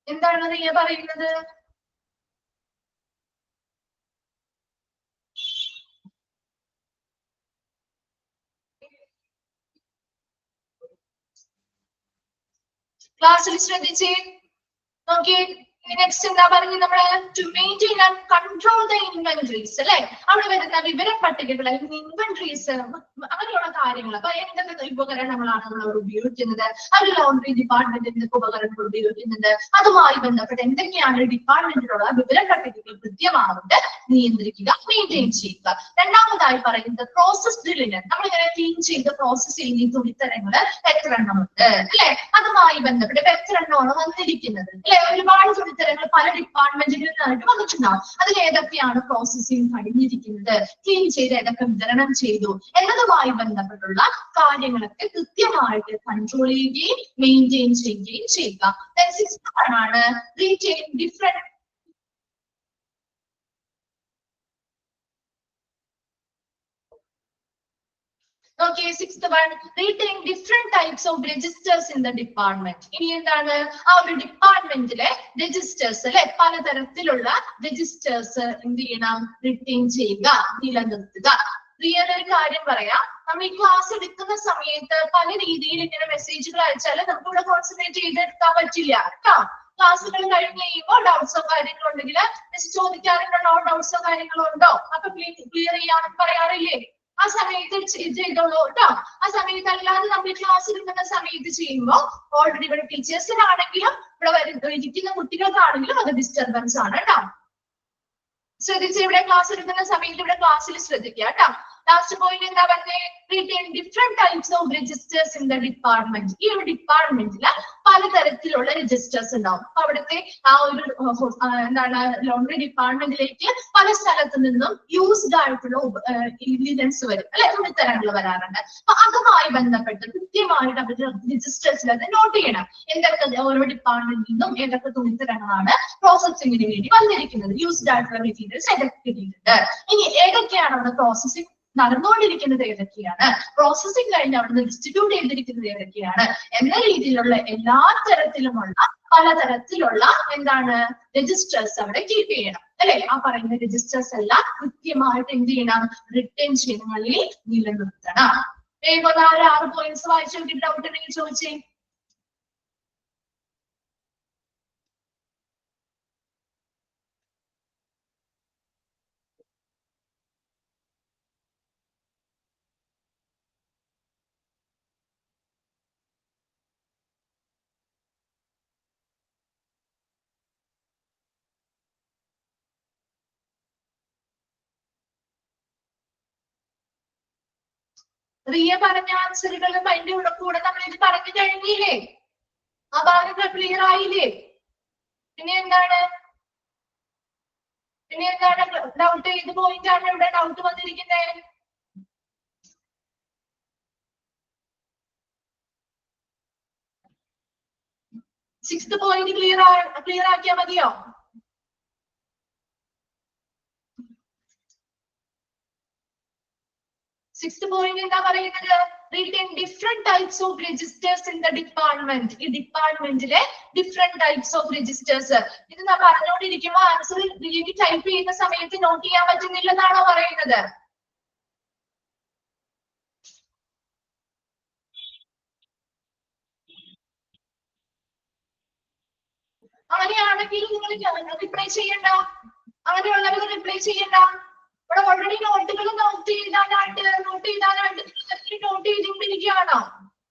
എന്താണ് റിയ പറയുന്നത്? ക്ലാസ്സിൽ ശ്രദ്ധിച്ചേ നോക്കിയേ. നെക്സ്റ്റ് എന്താ പറഞ്ഞത് നമ്മള്? To maintain and control the inventories അല്ലെ? അവിടെ വരുന്ന വിവര പട്ടികകൾ അല്ലെങ്കിൽ ഇൻവെന്ററീസ് അങ്ങനെയുള്ള കാര്യങ്ങൾ. അപ്പൊ എന്തൊക്കെ ഉപകരണങ്ങളാണ് നമ്മൾ ഉപയോഗിക്കുന്നത്, അത് ലോണ്ടറി ഡിപ്പാർട്ട്മെന്റ് എന്തൊക്കെ ഉപകരണങ്ങൾ ഉപയോഗിക്കുന്നുണ്ട്, അതുമായി ബന്ധപ്പെട്ട് എന്തൊക്കെയാണ് ഡിപ്പാർട്ട്മെന്റിലുള്ള വിവര പട്ടികകൾ കൃത്യമായിട്ട് നിയന്ത്രിക്കുക, മെയിൻറ്റെയിൻ ചെയ്യുക. രണ്ടാമതായി പറയുന്നത് പ്രോസസ്ഡ് ലിനൻ, നമ്മളിങ്ങനെ ക്ലീൻ ചെയ്ത് പ്രോസസ് ചെയ്യുന്ന ഈ തുണിത്തരങ്ങള് എത്ര എണ്ണമുണ്ട് അല്ലെ? അതുമായി ബന്ധപ്പെട്ട് ഇപ്പൊ എത്ര എണ്ണമാണ് വന്നിരിക്കുന്നത് അല്ലെ? ഒരുപാട് തുണിത്തരങ്ങൾ പല ഡിപ്പാർട്ട്മെന്റുകളിൽ നിന്നായിട്ട് വന്നിട്ടുണ്ടാവും. അതിൽ ഏതൊക്കെയാണ് പ്രോസസ്സിംഗ് കഴിഞ്ഞിരിക്കുന്നത്, ക്ലീൻ ചെയ്ത് ഏതൊക്കെ വിതരണം ചെയ്തു എന്നതുമായി ബന്ധപ്പെട്ടുള്ള കാര്യങ്ങളൊക്കെ കൃത്യമായിട്ട് കൺട്രോൾ ചെയ്യുകയും മെയിൻറ്റെയിൻ ചെയ്യുകയും ചെയ്യുക. സിക്സ്ത് ആണ് retain different Okay, sixth one, retain different types of registers in the department. ഇനി എന്താണ്? ആ ഒരു ഡിപ്പാർട്ട്മെന്റിലെ രജിസ്റ്റേഴ്സ് അല്ലെ? പലതരത്തിലുള്ള രജിസ്റ്റേഴ്സ് എന്ത് ചെയ്യണം? റിട്ടേൺ ചെയ്യുക, നിലനിർത്തുക. റിയൽ ഒരു കാര്യം പറയാം, നമ്മൾ ഈ ക്ലാസ് എടുക്കുന്ന സമയത്ത് പല രീതിയിൽ ഇങ്ങനെ മെസ്സേജുകൾ അയച്ചാൽ നമുക്ക് ഇവിടെ കോൺസെൻട്രേറ്റ് ചെയ്തെടുക്കാൻ പറ്റില്ല കേട്ടോ. ക്ലാസ്സുകൾ കഴിഞ്ഞ് കഴിയുമ്പോൾ ഡൗട്ട്സോ കാര്യങ്ങളോ ഉണ്ടെങ്കിൽ ചോദിക്കാറുണ്ടോ? ഡൗട്ട്സോ കാര്യങ്ങളോ ഉണ്ടോ? അപ്പൊ ക്ലിയർ ചെയ്യാമെന്ന് പറയാറില്ലേ? ആ സമയത്ത് ചെയ്തോളൂ കേട്ടോ. ആ സമയത്ത് അല്ലാതെ നമ്മൾ ക്ലാസ് എടുക്കുന്ന സമയത്ത് ചെയ്യുമ്പോൾ ഓൾറെഡി ഇവിടെ ടീച്ചേഴ്സിനാണെങ്കിലും ഇവിടെ ഇരിക്കുന്ന കുട്ടികൾക്കാണെങ്കിലും അത് ഡിസ്റ്റർബൻസ് ആണ് കേട്ടോ. ശ്രദ്ധിച്ച് ഇവിടെ ക്ലാസ് എടുക്കുന്ന സമയത്ത് ഇവിടെ ക്ലാസ്സിൽ ശ്രദ്ധിക്കുക കേട്ടോ. ലാസ്റ്റ് പോയിന്റ് എന്താ പറഞ്ഞേ? retain different types of registers in the department. ഈ ഒരു ഡിപ്പാർട്ട്മെന്റില് പലതരത്തിലുള്ള രജിസ്റ്റേഴ്സ് ഉണ്ടാവും. അപ്പൊ അവിടുത്തെ ആ ഒരു എന്താണ് ലോണ്ടറി ഡിപ്പാർട്ട്മെന്റിലേക്ക് പല സ്ഥലത്തു നിന്നും യൂസ്ഡ് ആയിട്ടുള്ള ഇൻഗ്രീഡിയൻസ് വരും അല്ലെ? തുണിത്തരങ്ങൾ വരാറുണ്ട്. അപ്പൊ അതുമായി ബന്ധപ്പെട്ട് കൃത്യമായിട്ട് അവരുടെ രജിസ്റ്റേഴ്സിൽ അത് നോട്ട് ചെയ്യണം. എന്തൊക്കെ ഓരോ ഡിപ്പാർട്ട്മെന്റിൽ നിന്നും ഏതൊക്കെ തുണിത്തരങ്ങളാണ് പ്രോസസ്സിംഗിന് വേണ്ടി വന്നിരിക്കുന്നത്, യൂസ്ഡ് ആയിട്ടുള്ള മെറ്റീരിയൽസ് ഏതൊക്കെ കിട്ടിയിട്ടുണ്ട്, ഇനി ഏതൊക്കെയാണ് അവിടെ പ്രോസസ്സിംഗ് നടന്നുകൊണ്ടിരിക്കുന്നത് ഏതൊക്കെയാണ്, പ്രോസസ്സിംഗ് കഴിഞ്ഞ് അവിടുന്ന് ഡിസ്ട്രിബ്യൂട്ട് ചെയ്തിരിക്കുന്നത് ഏതൊക്കെയാണ് എന്ന രീതിയിലുള്ള എല്ലാ തരത്തിലുമുള്ള പലതരത്തിലുള്ള എന്താണ് രജിസ്റ്റേഴ്സ് അവിടെ കീപ്പ് ചെയ്യണം അല്ലെ? ആ പറയുന്ന രജിസ്റ്റേഴ്സ് എല്ലാം കൃത്യമായിട്ട് എന്ത് ചെയ്യണം? റിട്ടേൺ ചെയ്യുന്നതിൽ നിലനിർത്തണം. വേഗം 6 പോയിന്റ്സ് വായിച്ചു നോക്കി ഡൗട്ട് ഉണ്ടെങ്കിൽ ചോദിച്ചേ. റിയ പറഞ്ഞ ആൻസറുകളും അതിന്റെ കൂടെ നമ്മൾ ഇത് പറഞ്ഞു കഴിഞ്ഞില്ലേ? ആ ഭാഗങ്ങൾ ക്ലിയർ ആയില്ലേ? പിന്നെ എന്താണ് ഡൗട്ട്? ഏത് പോയിന്റ് ആണ് ഇവിടെ ഡൗട്ട് വന്നിരിക്കുന്നത്? സിക്സ്ത് പോയിന്റ് ക്ലിയർ ആക്കിയാൽ മതിയോ? സിക്സ്ത് പോയിന്റ് എന്താ പറയുന്നത്? retain different types of registers in the department. ഈ ഡിപ്പാർട്ട്മെന്റിലെ ഡിഫറെന്റ് ടൈപ്സ് ഓഫ് രജിസ്റ്റേഴ്സ്. ഇത് നാം പറഞ്ഞുകൊണ്ടിരിക്കുമ്പോൾ ആൻസർ ടൈപ്പ് ചെയ്യുന്ന സമയത്ത് നോട്ട് ചെയ്യാൻ പറ്റുന്നില്ലെന്നാണോ പറയുന്നത്? അങ്ങനെയാണെങ്കിൽ നിങ്ങൾ റിപ്ലൈ ചെയ്യണ്ട. അങ്ങനെയുള്ളവർ റിപ്ലൈ ചെയ്യണ്ട. ഇവിടെ ഓൾറെഡി നോട്ടുകൾ നോട്ട് ചെയ്താനായിട്ട് നോട്ട് ചെയ്തുകൊണ്ടിരിക്കുകയാണോ?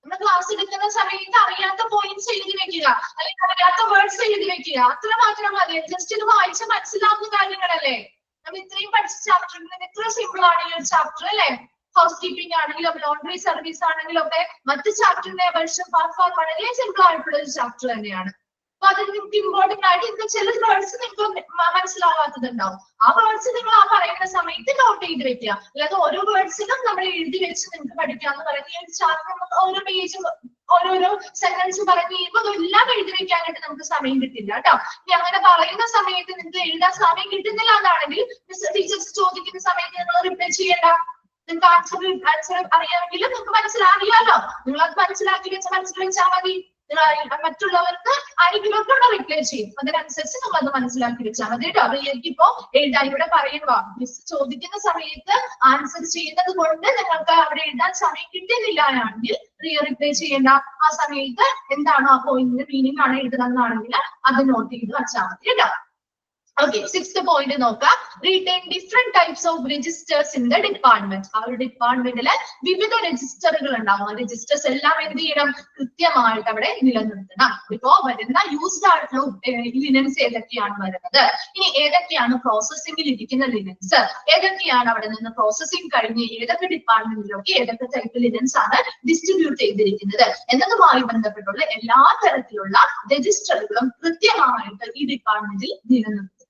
നമ്മൾ ക്ലാസ് എടുക്കുന്ന സമയത്ത് അറിയാത്ത പോയിന്റ്സ് എഴുതി വെക്കുക, അല്ലെങ്കിൽ അറിയാത്ത വേർഡ്സ് എഴുതി വെക്കുക. അത്ര മാത്രം മതി. ജസ്റ്റ് ഇത് വായിച്ച് മനസ്സിലാക്കുന്ന കാര്യങ്ങളല്ലേ. നമ്മൾ ഇത്രയും പഠിച്ച ചാപ്റ്ററിൽ നിന്ന് എത്ര സിമ്പിൾ ആണ് ഈ ഒരു ചാപ്റ്റർ അല്ലെ. ഹൗസ് കീപ്പിംഗ് ആണെങ്കിലും ലോണ്ടറി സർവീസ് ആണെങ്കിലും ഒക്കെ മറ്റ് ചാപ്റ്ററിനെ അപേക്ഷിച്ച് വളരെ സിമ്പിൾ ആയിട്ടുള്ള ഒരു ചാപ്റ്റർ തന്നെയാണ്. അപ്പൊ അത് നിങ്ങൾക്ക് ഇമ്പോർട്ടന്റ് ആയിട്ട് ഇന്ന് ചില വേർഡ്സ് നിങ്ങൾക്ക് മനസ്സിലാവാത്തതുണ്ടാവും. ആ വേർഡ്സ് നിങ്ങൾ ആ പറയുന്ന സമയത്ത് നോട്ട് ചെയ്ത് വെക്കുക. അല്ലാതെ ഓരോ വേർഡ്സിനും നമ്മൾ എഴുതി വെച്ച് നിങ്ങൾക്ക് പഠിക്കാന്ന് പറയുന്നത് ഈ ഒരു ചാപ്റ്റർ ഓരോ പേജും ഓരോരോ സെന്റൻസ് പറഞ്ഞു കഴിയുമ്പോൾ അതെല്ലാം എഴുതി വെക്കാനായിട്ട് നമുക്ക് സമയം കിട്ടില്ല കേട്ടോ. ഇനി അങ്ങനെ പറയുന്ന സമയത്ത് നിങ്ങൾക്ക് എഴുതാൻ സമയം കിട്ടുന്നില്ല എന്നാണെങ്കിൽ ടീച്ചേഴ്സ് ചോദിക്കുന്ന സമയത്ത് നിങ്ങൾ റിപ്ലൈ ചെയ്യണ്ട. നിങ്ങൾക്ക് ആൻസർ അറിയാമെങ്കിൽ നിങ്ങൾക്ക് മനസ്സിലാവില്ലാലോ. നിങ്ങൾ അത് മനസ്സിലാക്കി വെച്ചാൽ മതി. മറ്റുള്ളവർക്ക് ആരെങ്കിലും ഒക്കെ റിപ്ലൈ ചെയ്യും. അതിനനുസരിച്ച് നമ്മൾ അത് മനസ്സിലാക്കി വെച്ചാൽ മതി കേട്ടോ. അപ്പൊ എനിക്കിപ്പോ എഴുതാൻ ഇവിടെ പറയുക മിസ് ചോദിക്കുന്ന സമയത്ത് ആൻസർ ചെയ്യുന്നത് കൊണ്ട് നിങ്ങൾക്ക് അവിടെ എഴുതാൻ സമയം കിട്ടുന്നില്ല എങ്കിൽ റിപ്ലൈ ചെയ്യേണ്ട. ആ സമയത്ത് എന്താണോ ആ പോയിന്റിന്റെ മീനിങ് ആണ് എഴുതുന്നതാണെങ്കിൽ അത് നോട്ട് ചെയ്ത് വെച്ചാൽ മതി കേട്ടോ. Okay, sixth point നോക്കാം. Retain different types of registers in the department. ആ ഒരു ഡിപ്പാർട്ട്മെന്റില് വിവിധ രജിസ്റ്ററുകൾ ഉണ്ടാവും. രജിസ്റ്റേഴ്സ് എല്ലാം എന്ത് ചെയ്യണം? കൃത്യമായിട്ട് അവിടെ നിലനിർത്തണം. ഇപ്പോ വരുന്ന യൂസ്ഡ് ആയിട്ടുള്ള ലിനൻസ് ഏതൊക്കെയാണ് വരുന്നത്, ഇനി ഏതൊക്കെയാണ് പ്രോസസ്സിംഗിൽ ഇരിക്കുന്ന ലിനൻസ്, ഏതൊക്കെയാണ് അവിടെ നിന്ന് പ്രോസസ്സിംഗ് കഴിഞ്ഞ് ഏതൊക്കെ ഡിപ്പാർട്ട്മെന്റിലൊക്കെ ഏതൊക്കെ ടൈപ്പ് ലിനൻസ് ആണ് ഡിസ്ട്രിബ്യൂട്ട് ചെയ്തിരിക്കുന്നത് എന്നതുമായി ബന്ധപ്പെട്ടുള്ള എല്ലാ തരത്തിലുള്ള രജിസ്റ്ററുകളും കൃത്യമായിട്ട് ഈ ഡിപ്പാർട്ട്മെന്റിൽ നിലനിർത്തും.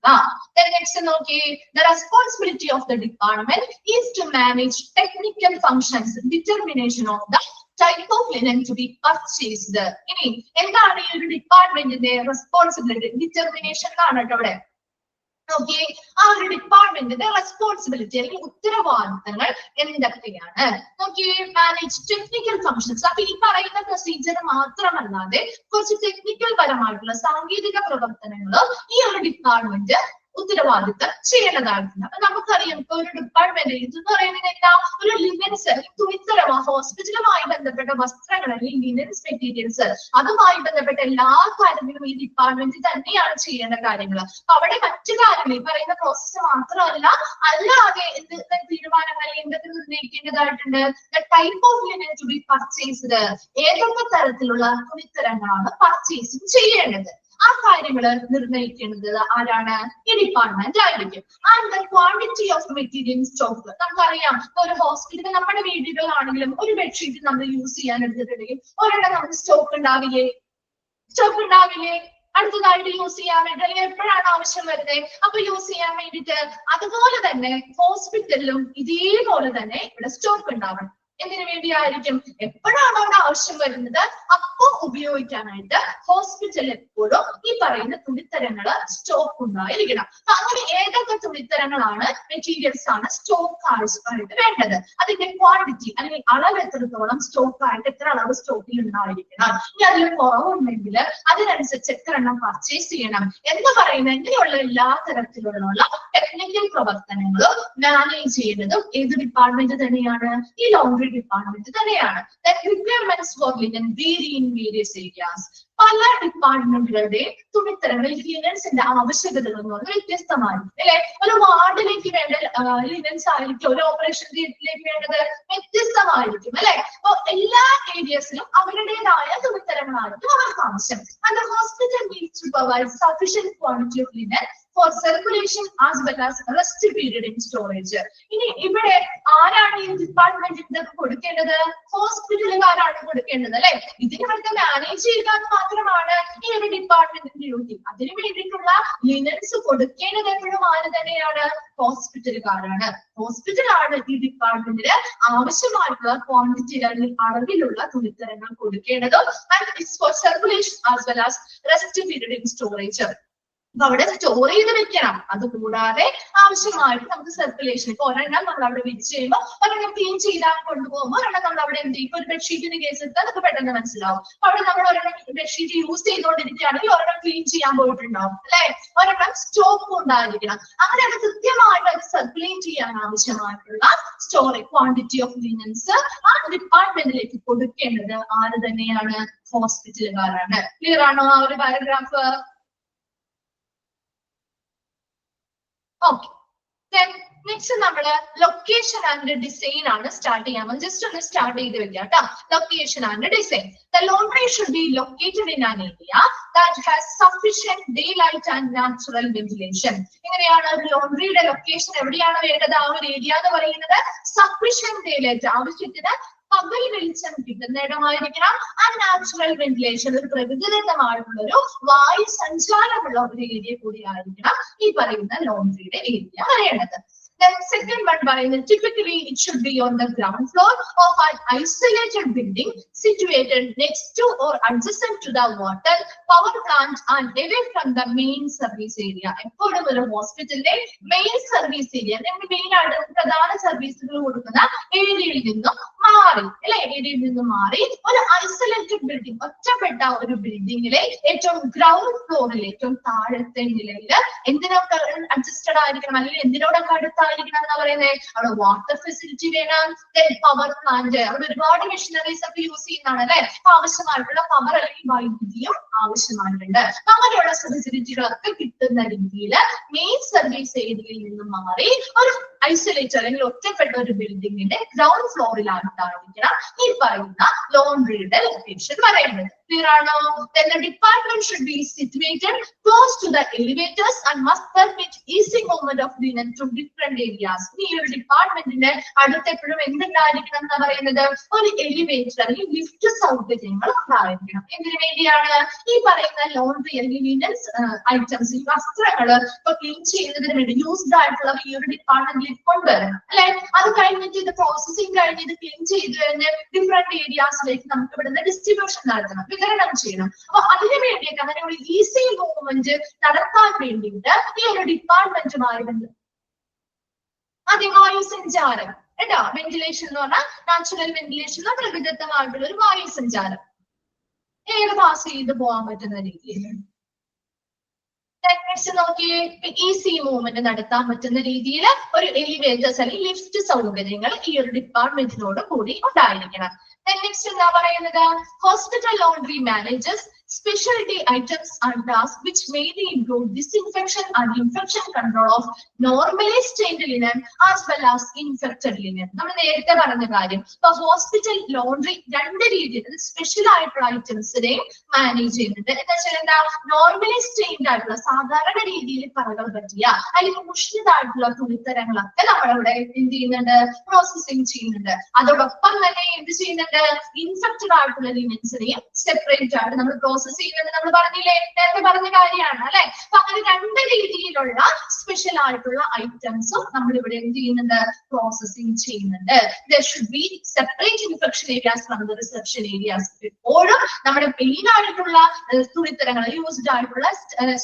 Then next നോക്കി, the responsibility of the department is to manage technical functions, determination of the type of linen to be purchased. ഇനി എന്താണ് ഈ ഒരു ഡിപ്പാർട്ട്മെന്റിന്റെ റെസ്പോൺസിബിലിറ്റി? ഡിറ്റർമിനേഷൻ ആണ് കേട്ടോ അവിടെ. നോക്കി, ആ ഒരു ഡിപ്പാർട്ട്മെന്റിന്റെ റെസ്പോൺസിബിലിറ്റി അല്ലെങ്കിൽ ഉത്തരവാദിത്തങ്ങൾ എന്തൊക്കെയാണ് നോക്കി. Manage technical functions. അപ്പൊ ഈ പറയുന്ന പ്രൊസീജിയർ മാത്രമല്ലാതെ കുറച്ച് ടെക്നിക്കൽ പരമായിട്ടുള്ള സാങ്കേതിക പ്രവർത്തനങ്ങളും ഈ ഒരു ഡിപ്പാർട്ട്മെന്റ് ഉത്തരവാദിത്തം ചെയ്യേണ്ടതായിട്ടുണ്ട്. അപ്പൊ നമുക്കറിയാം ഇപ്പൊ ഒരു ഡിപ്പാർട്ട്മെന്റ് ഇതെന്ന് പറയുന്നത് എന്താ, ഒരു ലിനൻസ് തുണിത്തരമോ ഹോസ്പിറ്റലുമായി ബന്ധപ്പെട്ട വസ്ത്രങ്ങൾ അല്ലെങ്കിൽ ലിനൻസ് മെറ്റീരിയൽസ് അതുമായി ബന്ധപ്പെട്ട എല്ലാ കാര്യങ്ങളും ഈ ഡിപ്പാർട്ട്മെന്റ് തന്നെയാണ് ചെയ്യേണ്ട കാര്യങ്ങൾ. അവിടെ മറ്റു കാര്യങ്ങൾ ഈ പറയുന്ന പ്രോസസ്സ് മാത്രമല്ല അല്ലാതെ എന്തൊക്കെ തീരുമാനങ്ങൾ എന്തൊക്കെ നിർണ്ണയിക്കേണ്ടതായിട്ടുണ്ട്. Type of linen to be purchased, ഏതൊക്കെ തരത്തിലുള്ള തുണിത്തരങ്ങളാണ് പർച്ചേസിങ് ചെയ്യേണ്ടത്, ആ കാര്യങ്ങൾ നിർണ്ണയിക്കുന്നത് ആരാണ്? ഈ ഡിപ്പാർട്ട്മെന്റ് ആയിരിക്കും. And the quantity of material stock. നമുക്കറിയാം ഒരു ഹോസ്പിറ്റലിൽ നമ്മുടെ വീടുകളിലാണെങ്കിലും ഒരു ബെഡ്ഷീറ്റ് നമ്മൾ യൂസ് ചെയ്യാൻ എടുത്തിട്ടുണ്ടെങ്കിൽ ഒരെണ്ണം നമുക്ക് സ്റ്റോക്ക് ഉണ്ടാവില്ലേ? അടുത്തതായിട്ട് യൂസ് ചെയ്യാൻ വേണ്ടി അല്ലെങ്കിൽ എപ്പോഴാണ് ആവശ്യം വരുന്നത് അപ്പൊ യൂസ് ചെയ്യാൻ വേണ്ടിയിട്ട്. അതുപോലെ തന്നെ ഹോസ്പിറ്റലിലും ഇതേപോലെ തന്നെ ഇവിടെ സ്റ്റോക്ക് ഉണ്ടാവണം. എന്തിനു വേണ്ടിയായിരിക്കും? എപ്പോഴാണ് അവിടെ ആവശ്യം വരുന്നത് അപ്പോ ഉപയോഗിക്കാനായിട്ട് ഹോസ്പിറ്റലിൽ എപ്പോഴും ഈ പറയുന്ന തുണിത്തരങ്ങൾ സ്റ്റോക്ക് ഉണ്ടായിരിക്കണം. അങ്ങനെ ഏതൊക്കെ തുണിത്തരങ്ങളാണ് മെറ്റീരിയൽസ് ആണ് സ്റ്റോക്ക് ആവശ്യമായിട്ട് വേണ്ടത്, അതിന്റെ ക്വാണ്ടിറ്റി അല്ലെങ്കിൽ അളവ് എത്രത്തോളം സ്റ്റോക്ക് ആയിട്ട് എത്ര അളവ് സ്റ്റോക്കിൽ ഉണ്ടായിരിക്കണം, ഇനി അതിൽ കുറവുണ്ടെങ്കിൽ അതിനനുസരിച്ച് എത്ര എണ്ണം പർച്ചേസ് ചെയ്യണം എന്ന് പറയുന്ന ഇങ്ങനെയുള്ള എല്ലാ തരത്തിലുള്ള ടെക്നിക്കൽ പ്രവർത്തനങ്ങളും മാനേജ് ചെയ്യുന്നതും ഏത് ഡിപ്പാർട്ട്മെന്റ് തന്നെയാണ്? ഈ ലോണ്ടറി ഡിപ്പാർട്ട്മെന്റ് തന്നെയാണ്. Requirements for linen vary in various areas. പല ഡിപ്പാർട്ട്മെന്റുകളുടെയും തുണിത്തരങ്ങൾ ലിനൻസിന്റെ ആവശ്യകതകൾ എന്ന് പറഞ്ഞാൽ വ്യത്യസ്തമായിരിക്കും അല്ലെ. ഒരു വാർഡിലേക്ക് വേണ്ട ലിനൻസ് ആയിരിക്കും ഒരു ഓപ്പറേഷൻ തിയേറ്ററിലേക്ക് വേണ്ടത് വ്യത്യസ്തമായിരിക്കും അല്ലെ. അപ്പൊ എല്ലാ ഏരിയസിലും അവരുടേതായ തുണിത്തരങ്ങളായിരിക്കും അവർക്ക് ആവശ്യം. And the hospital needs to provide sufficient quantity of linen for circulation as well as rest period in storage. ഇനി ഇവിടെ ആരാണ് ഈ ഡിപ്പാർട്ട്മെന്റിന്റെ കൊടുക്കേണ്ടത്? ഹോസ്പിറ്റലുകാരാണ് കൊടുക്കേണ്ടത് അല്ലെ. ഇതിനൊക്കെ മാനേജ് ചെയ്യുക മാത്രമാണ് ഈ ഒരു ഡിപ്പാർട്ട്മെന്റിന്റെ ഡ്യൂട്ടി. അതിനു വേണ്ടിയിട്ടുള്ള ലിനൻസ് കൊടുക്കേണ്ടത് എപ്പോഴും ആര് തന്നെയാണ്? ഹോസ്പിറ്റലുകാരാണ്. ഹോസ്പിറ്റലാണ് ഈ ഡിപ്പാർട്ട്മെന്റിന് ആവശ്യമായിട്ടുള്ള ക്വാണ്ടിറ്റി അല്ലെങ്കിൽ അളവിലുള്ള തുണിത്തരങ്ങൾ കൊടുക്കേണ്ടതും. And it's for circulation as well as rest period in storage. അപ്പൊ അവിടെ സ്റ്റോർ ചെയ്ത് വെക്കണം. അതുകൂടാതെ ആവശ്യമായിട്ട് നമുക്ക് സർക്കുലേഷൻ ഇപ്പൊ ഒരെണ്ണം നമ്മൾ അവിടെ വെച്ച് കഴിയുമ്പോൾ ഒരെണ്ണം ക്ലീൻ ചെയ്താൽ കൊണ്ടുപോകുമ്പോൾ ഒരെണ്ണം നമ്മൾ അവിടെ എന്ത് ചെയ്യും? ഒരു ബെഡ്ഷീറ്റിന്റെ കേസ് എടുത്താൽ നമുക്ക് പെട്ടെന്ന് മനസ്സിലാവും. അവിടെ നമ്മൾ ഒരെണ്ണം ബെഡ്ഷീറ്റ് യൂസ് ചെയ്തുകൊണ്ടിരിക്കുകയാണെങ്കിൽ ഒരെണ്ണം ക്ലീൻ ചെയ്യാൻ പോയിട്ടുണ്ടാവും അല്ലെ. ഒരെണ്ണം സ്റ്റോക്ക് ഉണ്ടായിരിക്കണം. അങ്ങനെ അത് കൃത്യമായിട്ട് അത് സർക്കുലേറ്റ് ചെയ്യാൻ ആവശ്യമായിട്ടുള്ള സ്റ്റോറേജ് ക്വാണ്ടിറ്റി ഓഫ് ലിനൻസ് ആ ഡിപ്പാർട്ട്മെന്റിലേക്ക് കൊടുക്കേണ്ടത് ആര് തന്നെയാണ്? ഹോസ്പിറ്റലുകാരാണ്. ക്ലിയർ ആണോ ആ ഒരു പാരഗ്രാഫ്? ഓക്കെ. നെക്സ്റ്റ് നമ്മള് ലൊക്കേഷൻ ആൻഡ് ഡിസൈൻ ആണ് സ്റ്റാർട്ട് ചെയ്യാൻ. ജസ്റ്റ് ഒന്ന് സ്റ്റാർട്ട് ചെയ്ത് വെക്കാം കേട്ടോ. Location and design. The laundry should be located in an area that has sufficient daylight and natural ventilation. എങ്ങനെയാണ് ഒരു ലോണ്ട്രിയുടെ ലൊക്കേഷൻ എവിടെയാണ് വേണ്ടത്? ആ ഒരു ഏരിയ എന്ന് പറയുന്നത് സഫിഷ്യന്റ് ഡേലൈറ്റ്, ആവശ്യത്തിന് പകൽ വെളിച്ചം കിട്ടുന്ന ഇടമായിരിക്കണം. ആൻഡ് നാച്ചുറൽ വെന്റിലേഷൻ, ഒരു പ്രകൃതിദത്തമായിട്ടുള്ള ഒരു വായു സഞ്ചാരമുള്ള ഒരു ഏരിയ കൂടി ആയിരിക്കണം ഈ പറയുന്ന ലോണ്ട്രിയുടെ ഏരിയ പറയേണ്ടത്. Then second one പറയുന്നത് typically it should be on the ground floor of an isolated building situated next to or adjacent to the water power plant and away from the main service area. എപ്പോഴും ഒരു ഹോസ്പിറ്റലിന്റെ മെയിൻ സർവീസ് ഏരിയ, മെയിൻ ആയിട്ട് പ്രധാന സർവീസുകൾ കൊടുക്കുന്ന ഏരിയയിൽ നിന്നും മാറി, അല്ലെ, ഏരിയയിൽ നിന്നും മാറി ഒരു ഐസൊലേറ്റഡ് ബിൽഡിംഗ്, ഒറ്റപ്പെട്ട ഒരു ബിൽഡിങ്ങിലെ ഏറ്റവും ഗ്രൗണ്ട് ഫ്ലോറിൽ, ഏറ്റവും താഴത്തെ നിലയിൽ എന്തിനൊക്കെ അഡ്ജസ്റ്റഡ് ആയിരിക്കണം, അല്ലെങ്കിൽ എന്തിനോടൊക്കെ അടുത്തായിരിക്കണം എന്നാ പറയുന്നത്? അവിടെ വാട്ടർ ഫെസിലിറ്റി വേണം, പവർ പ്ലാന്റ്, അവിടെ ഒരുപാട് മെഷീനറീസ് ഒക്കെ യൂസ് ചെയ്യുന്നതാണ് അല്ലെ, ആവശ്യമായിട്ടുള്ള പവർ അല്ലെങ്കിൽ വൈദ്യുതിയും ആവശ്യമായിട്ടുണ്ട്. അങ്ങനെയുള്ള ഫെസിലിറ്റികളൊക്കെ കിട്ടുന്ന രീതിയിൽ മെയിൻ സർവീസ് ഏരിയയിൽ നിന്നും മാറി ഒരു ഐസൊലേറ്റഡ് അല്ലെങ്കിൽ ഒറ്റപ്പെട്ട ഒരു ബിൽഡിങ്ങിന്റെ ഗ്രൗണ്ട് ഫ്ലോറിലായിട്ടായിരിക്കണം ഈ പറയുന്ന ലോണ്ട്രിയുടെ ലൊക്കേഷൻ പറയുന്നത്. Clear ആണോ? Then the department should be situated close to the elevators and must permit easy movement of linen to different areas. ഈ ഒരു ഡിപ്പാർട്ട്മെന്റിന്റെ അടുത്ത് എപ്പോഴും എന്തുണ്ടായിരിക്കണം എന്ന് പറയുന്നത്? ഒരു എലിവേറ്റർ അല്ലെങ്കിൽ ലിഫ്റ്റ് സൗകര്യങ്ങൾ ഉണ്ടായിരിക്കണം. എന്തിനു വേണ്ടിയാണ്? ഈ പറയുന്ന ലോണ്ട്രി അല്ലെങ്കിൽ ലിനൻസ് ഐറ്റംസ്, ഈ വസ്ത്രങ്ങൾ ഇപ്പൊ ക്ലീൻ ചെയ്യുന്നതിന് വേണ്ടി യൂസ്ഡ് ആയിട്ടുള്ള ഈ ഒരു ഡിപ്പാർട്ട്മെന്റിൽ കൊണ്ടുവരണം അല്ലെ. അത് കഴിഞ്ഞിട്ട് ഇത് പ്രോസസിങ് കഴിഞ്ഞ് ഇത് ക്ലീൻ ചെയ്ത് കഴിഞ്ഞ് ഡിഫറെന്റ് ഏരിയാസിലേക്ക് നമുക്ക് ഇവിടുന്ന് ഡിസ്ട്രിബ്യൂഷൻ നടത്തണം, വിതരണം ചെയ്യണം. അപ്പൊ അതിനു വേണ്ടിയിട്ട് അങ്ങനെ ഒരു ഈസി മൂവ്മെന്റ് നടത്താൻ വേണ്ടിയിട്ട് ഈ ഒരു ഡിപ്പാർട്ട്മെന്റുമായി വായു സഞ്ചാരം കേട്ടോ, വെന്റിലേഷൻ എന്ന് പറഞ്ഞാൽ നാച്ചുറൽ വെന്റിലേഷൻ, പ്രകൃതിദത്തമായിട്ടുള്ള ഒരു വായു സഞ്ചാരം എയർ പാസ് ചെയ്ത് പോകാൻ പറ്റുന്ന രീതിയിൽ നോക്കിയേ, ഈസി മൂവ്മെന്റ് നടത്താൻ പറ്റുന്ന രീതിയിൽ ഒരു എലിവേറ്റേഴ്സ് അല്ലെങ്കിൽ ലിഫ്റ്റ് സൗകര്യങ്ങൾ ഈ ഒരു ഡിപ്പാർട്ട്മെന്റിനോട് കൂടി ഉണ്ടായിരിക്കണം. നെക്സ്റ്റ് എന്താ പറയുന്നത്? Hospital laundry manages specialty items and tasks which mainly include disinfection and infection control of normally stained linen as well as infected linen. നമ്മൾ നേരത്തെ പറഞ്ഞ കാര്യം, ഇപ്പൊ ഹോസ്പിറ്റൽ ലോണ്ട്രി രണ്ട് രീതിയിൽ സ്പെഷ്യൽ ആയിട്ടുള്ള ഐറ്റംസിനെയും മാനേജ് ചെയ്യുന്നുണ്ട്. എന്താ വെച്ചാൽ എന്താ, നോർമലി സ്റ്റെയിൻഡ് ആയിട്ടുള്ള സാധാരണ രീതിയിൽ പറകൾ പറ്റിയ അല്ലെങ്കിൽ മുഷിഞ്ഞതായിട്ടുള്ള തുണിത്തരങ്ങളൊക്കെ നമ്മളവിടെ എന്ത് ചെയ്യുന്നുണ്ട്? പ്രോസസിങ് ചെയ്യുന്നുണ്ട്. അതോടൊപ്പം തന്നെ എന്ത് ചെയ്യുന്നുണ്ട്? ഇൻഫെക്റ്റഡ് ആയിട്ടുള്ള ലിനൻസിനെയും സെപ്പറേറ്റ് ആയിട്ട് നമ്മൾ പ്രോസസ് ചെയ്യുന്നത് നമ്മൾ പറഞ്ഞില്ലേ, നേരത്തെ പറഞ്ഞ കാര്യമാണ് അല്ലെ. അപ്പൊ അങ്ങനെ രണ്ട് രീതിയിലുള്ള സ്പെഷ്യൽ ആയിട്ടുള്ള ഐറ്റംസും നമ്മൾ ഇവിടെ എന്ത് ചെയ്യുന്നുണ്ട്? പ്രോസസിങ് ചെയ്യുന്നുണ്ട്. There should be separate infection areas from the reception areas. എപ്പോഴും നമ്മുടെ മെയിൻ ആയിട്ടുള്ള തുണിത്തരങ്ങൾ, യൂസ്ഡ് ആയിട്ടുള്ള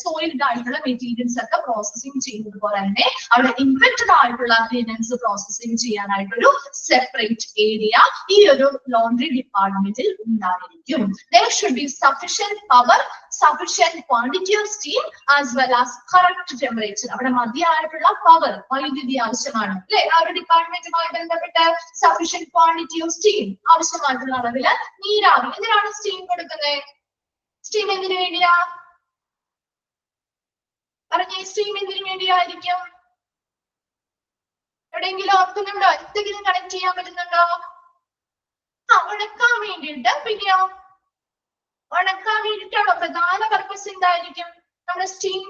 സോയിൽഡ് ആയിട്ടുള്ള മെറ്റീരിയൽസ് ഒക്കെ പ്രോസസിങ് ചെയ്യുന്നത് പോലെ തന്നെ അവിടെ ഇൻഫെക്റ്റഡ് ആയിട്ടുള്ള ലിനൻസ് പ്രോസസിങ് ചെയ്യാനായിട്ടൊരു സെപ്പറേറ്റ് ഏരിയ ഈ ഒരു ലോണ്ട്രി ഡിപ്പാർട്ട്മെന്റിൽ ഉണ്ടായിരിക്കും. There should be sufficient power, sufficient quantity of steam as well as correct temperature. അവിടെ മതിയായിട്ടുള്ള പവർ, വൈദ്യുതി ആവശ്യമാണ് അല്ലെ. ആ ഒരു ഡിപ്പാർട്ട്മെന്റുമായി ബന്ധപ്പെട്ട് സഫിഷ്യന്റ് ക്വാണ്ടിറ്റി ഓഫ് സ്റ്റീം, ആവശ്യമായിട്ടുള്ള അളവില് നീരാവി. എന്തിനാണ് സ്റ്റീം കൊടുക്കുന്നത്? സ്റ്റീം എന്തിനു വേണ്ടിയാ പറഞ്ഞ? സ്റ്റീം എന്തിനു വേണ്ടിയായിരിക്കും? എവിടെയെങ്കിലും ഓർക്കുന്നുണ്ടോ? എന്തെങ്കിലും കണക്ട് ചെയ്യാൻ പറ്റുന്നുണ്ടോ? ഉണക്കാൻ വേണ്ടിയിട്ട്. പിന്നെയോ ഉണക്കാൻ വേണ്ടിയിട്ടാണോ? പ്രധാന പർപ്പസ് എന്തായിരിക്കും? നമ്മുടെ സ്റ്റീം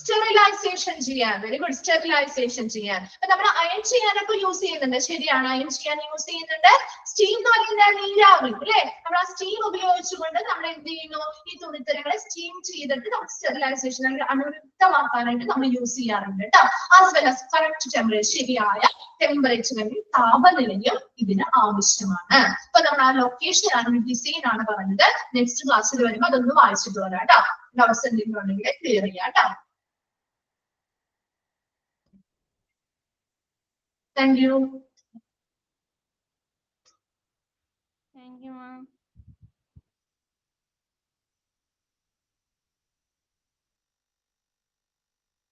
സ്റ്റെറിലൈസേഷൻ ചെയ്യാൻ. വെരി ഗുഡ്, സ്റ്റെറിലൈസേഷൻ ചെയ്യാൻ. അപ്പൊ നമ്മൾ അയൺ ചെയ്യാനൊക്കെ യൂസ് ചെയ്യുന്നുണ്ട്, ശരിയാണ്, അയൺ ചെയ്യാൻ യൂസ് ചെയ്യുന്നുണ്ട്. സ്റ്റീം എന്ന് പറയുന്നത് നീരാവി അല്ലെ. നമ്മൾ ആ സ്റ്റീം ഉപയോഗിച്ചുകൊണ്ട് നമ്മൾ എന്ത് ചെയ്യുന്നു? ഈ തുണിത്തരങ്ങളെ സ്റ്റീം ചെയ്തിട്ട് നമുക്ക് സ്റ്റെറിലൈസേഷൻ അല്ലെങ്കിൽ അണുവിമുക്തമാക്കാനായിട്ട് നമ്മൾ യൂസ് ചെയ്യാറുണ്ട് കേട്ടോ. As well as correct temperature, ശരിയായ ടെമ്പറേച്ചറിൽ താപനിലയും ഇതിന് ആവശ്യമാണ്. അപ്പൊ നമ്മൾ ആ ലൊക്കേഷൻ ആണ്, ഡിസൈൻ ആണ് പറഞ്ഞത്. നെക്സ്റ്റ് ക്ലാസ്സിൽ വരുമ്പോൾ അതൊന്ന് വായിച്ചിട്ട് വരാം കേട്ടോ. ഡൗട്ട്സ് എന്തെങ്കിലും ഉണ്ടെങ്കിൽ ക്ലിയർ ചെയ്യാം കേട്ടോ. Thank you. Thank you, ma'am.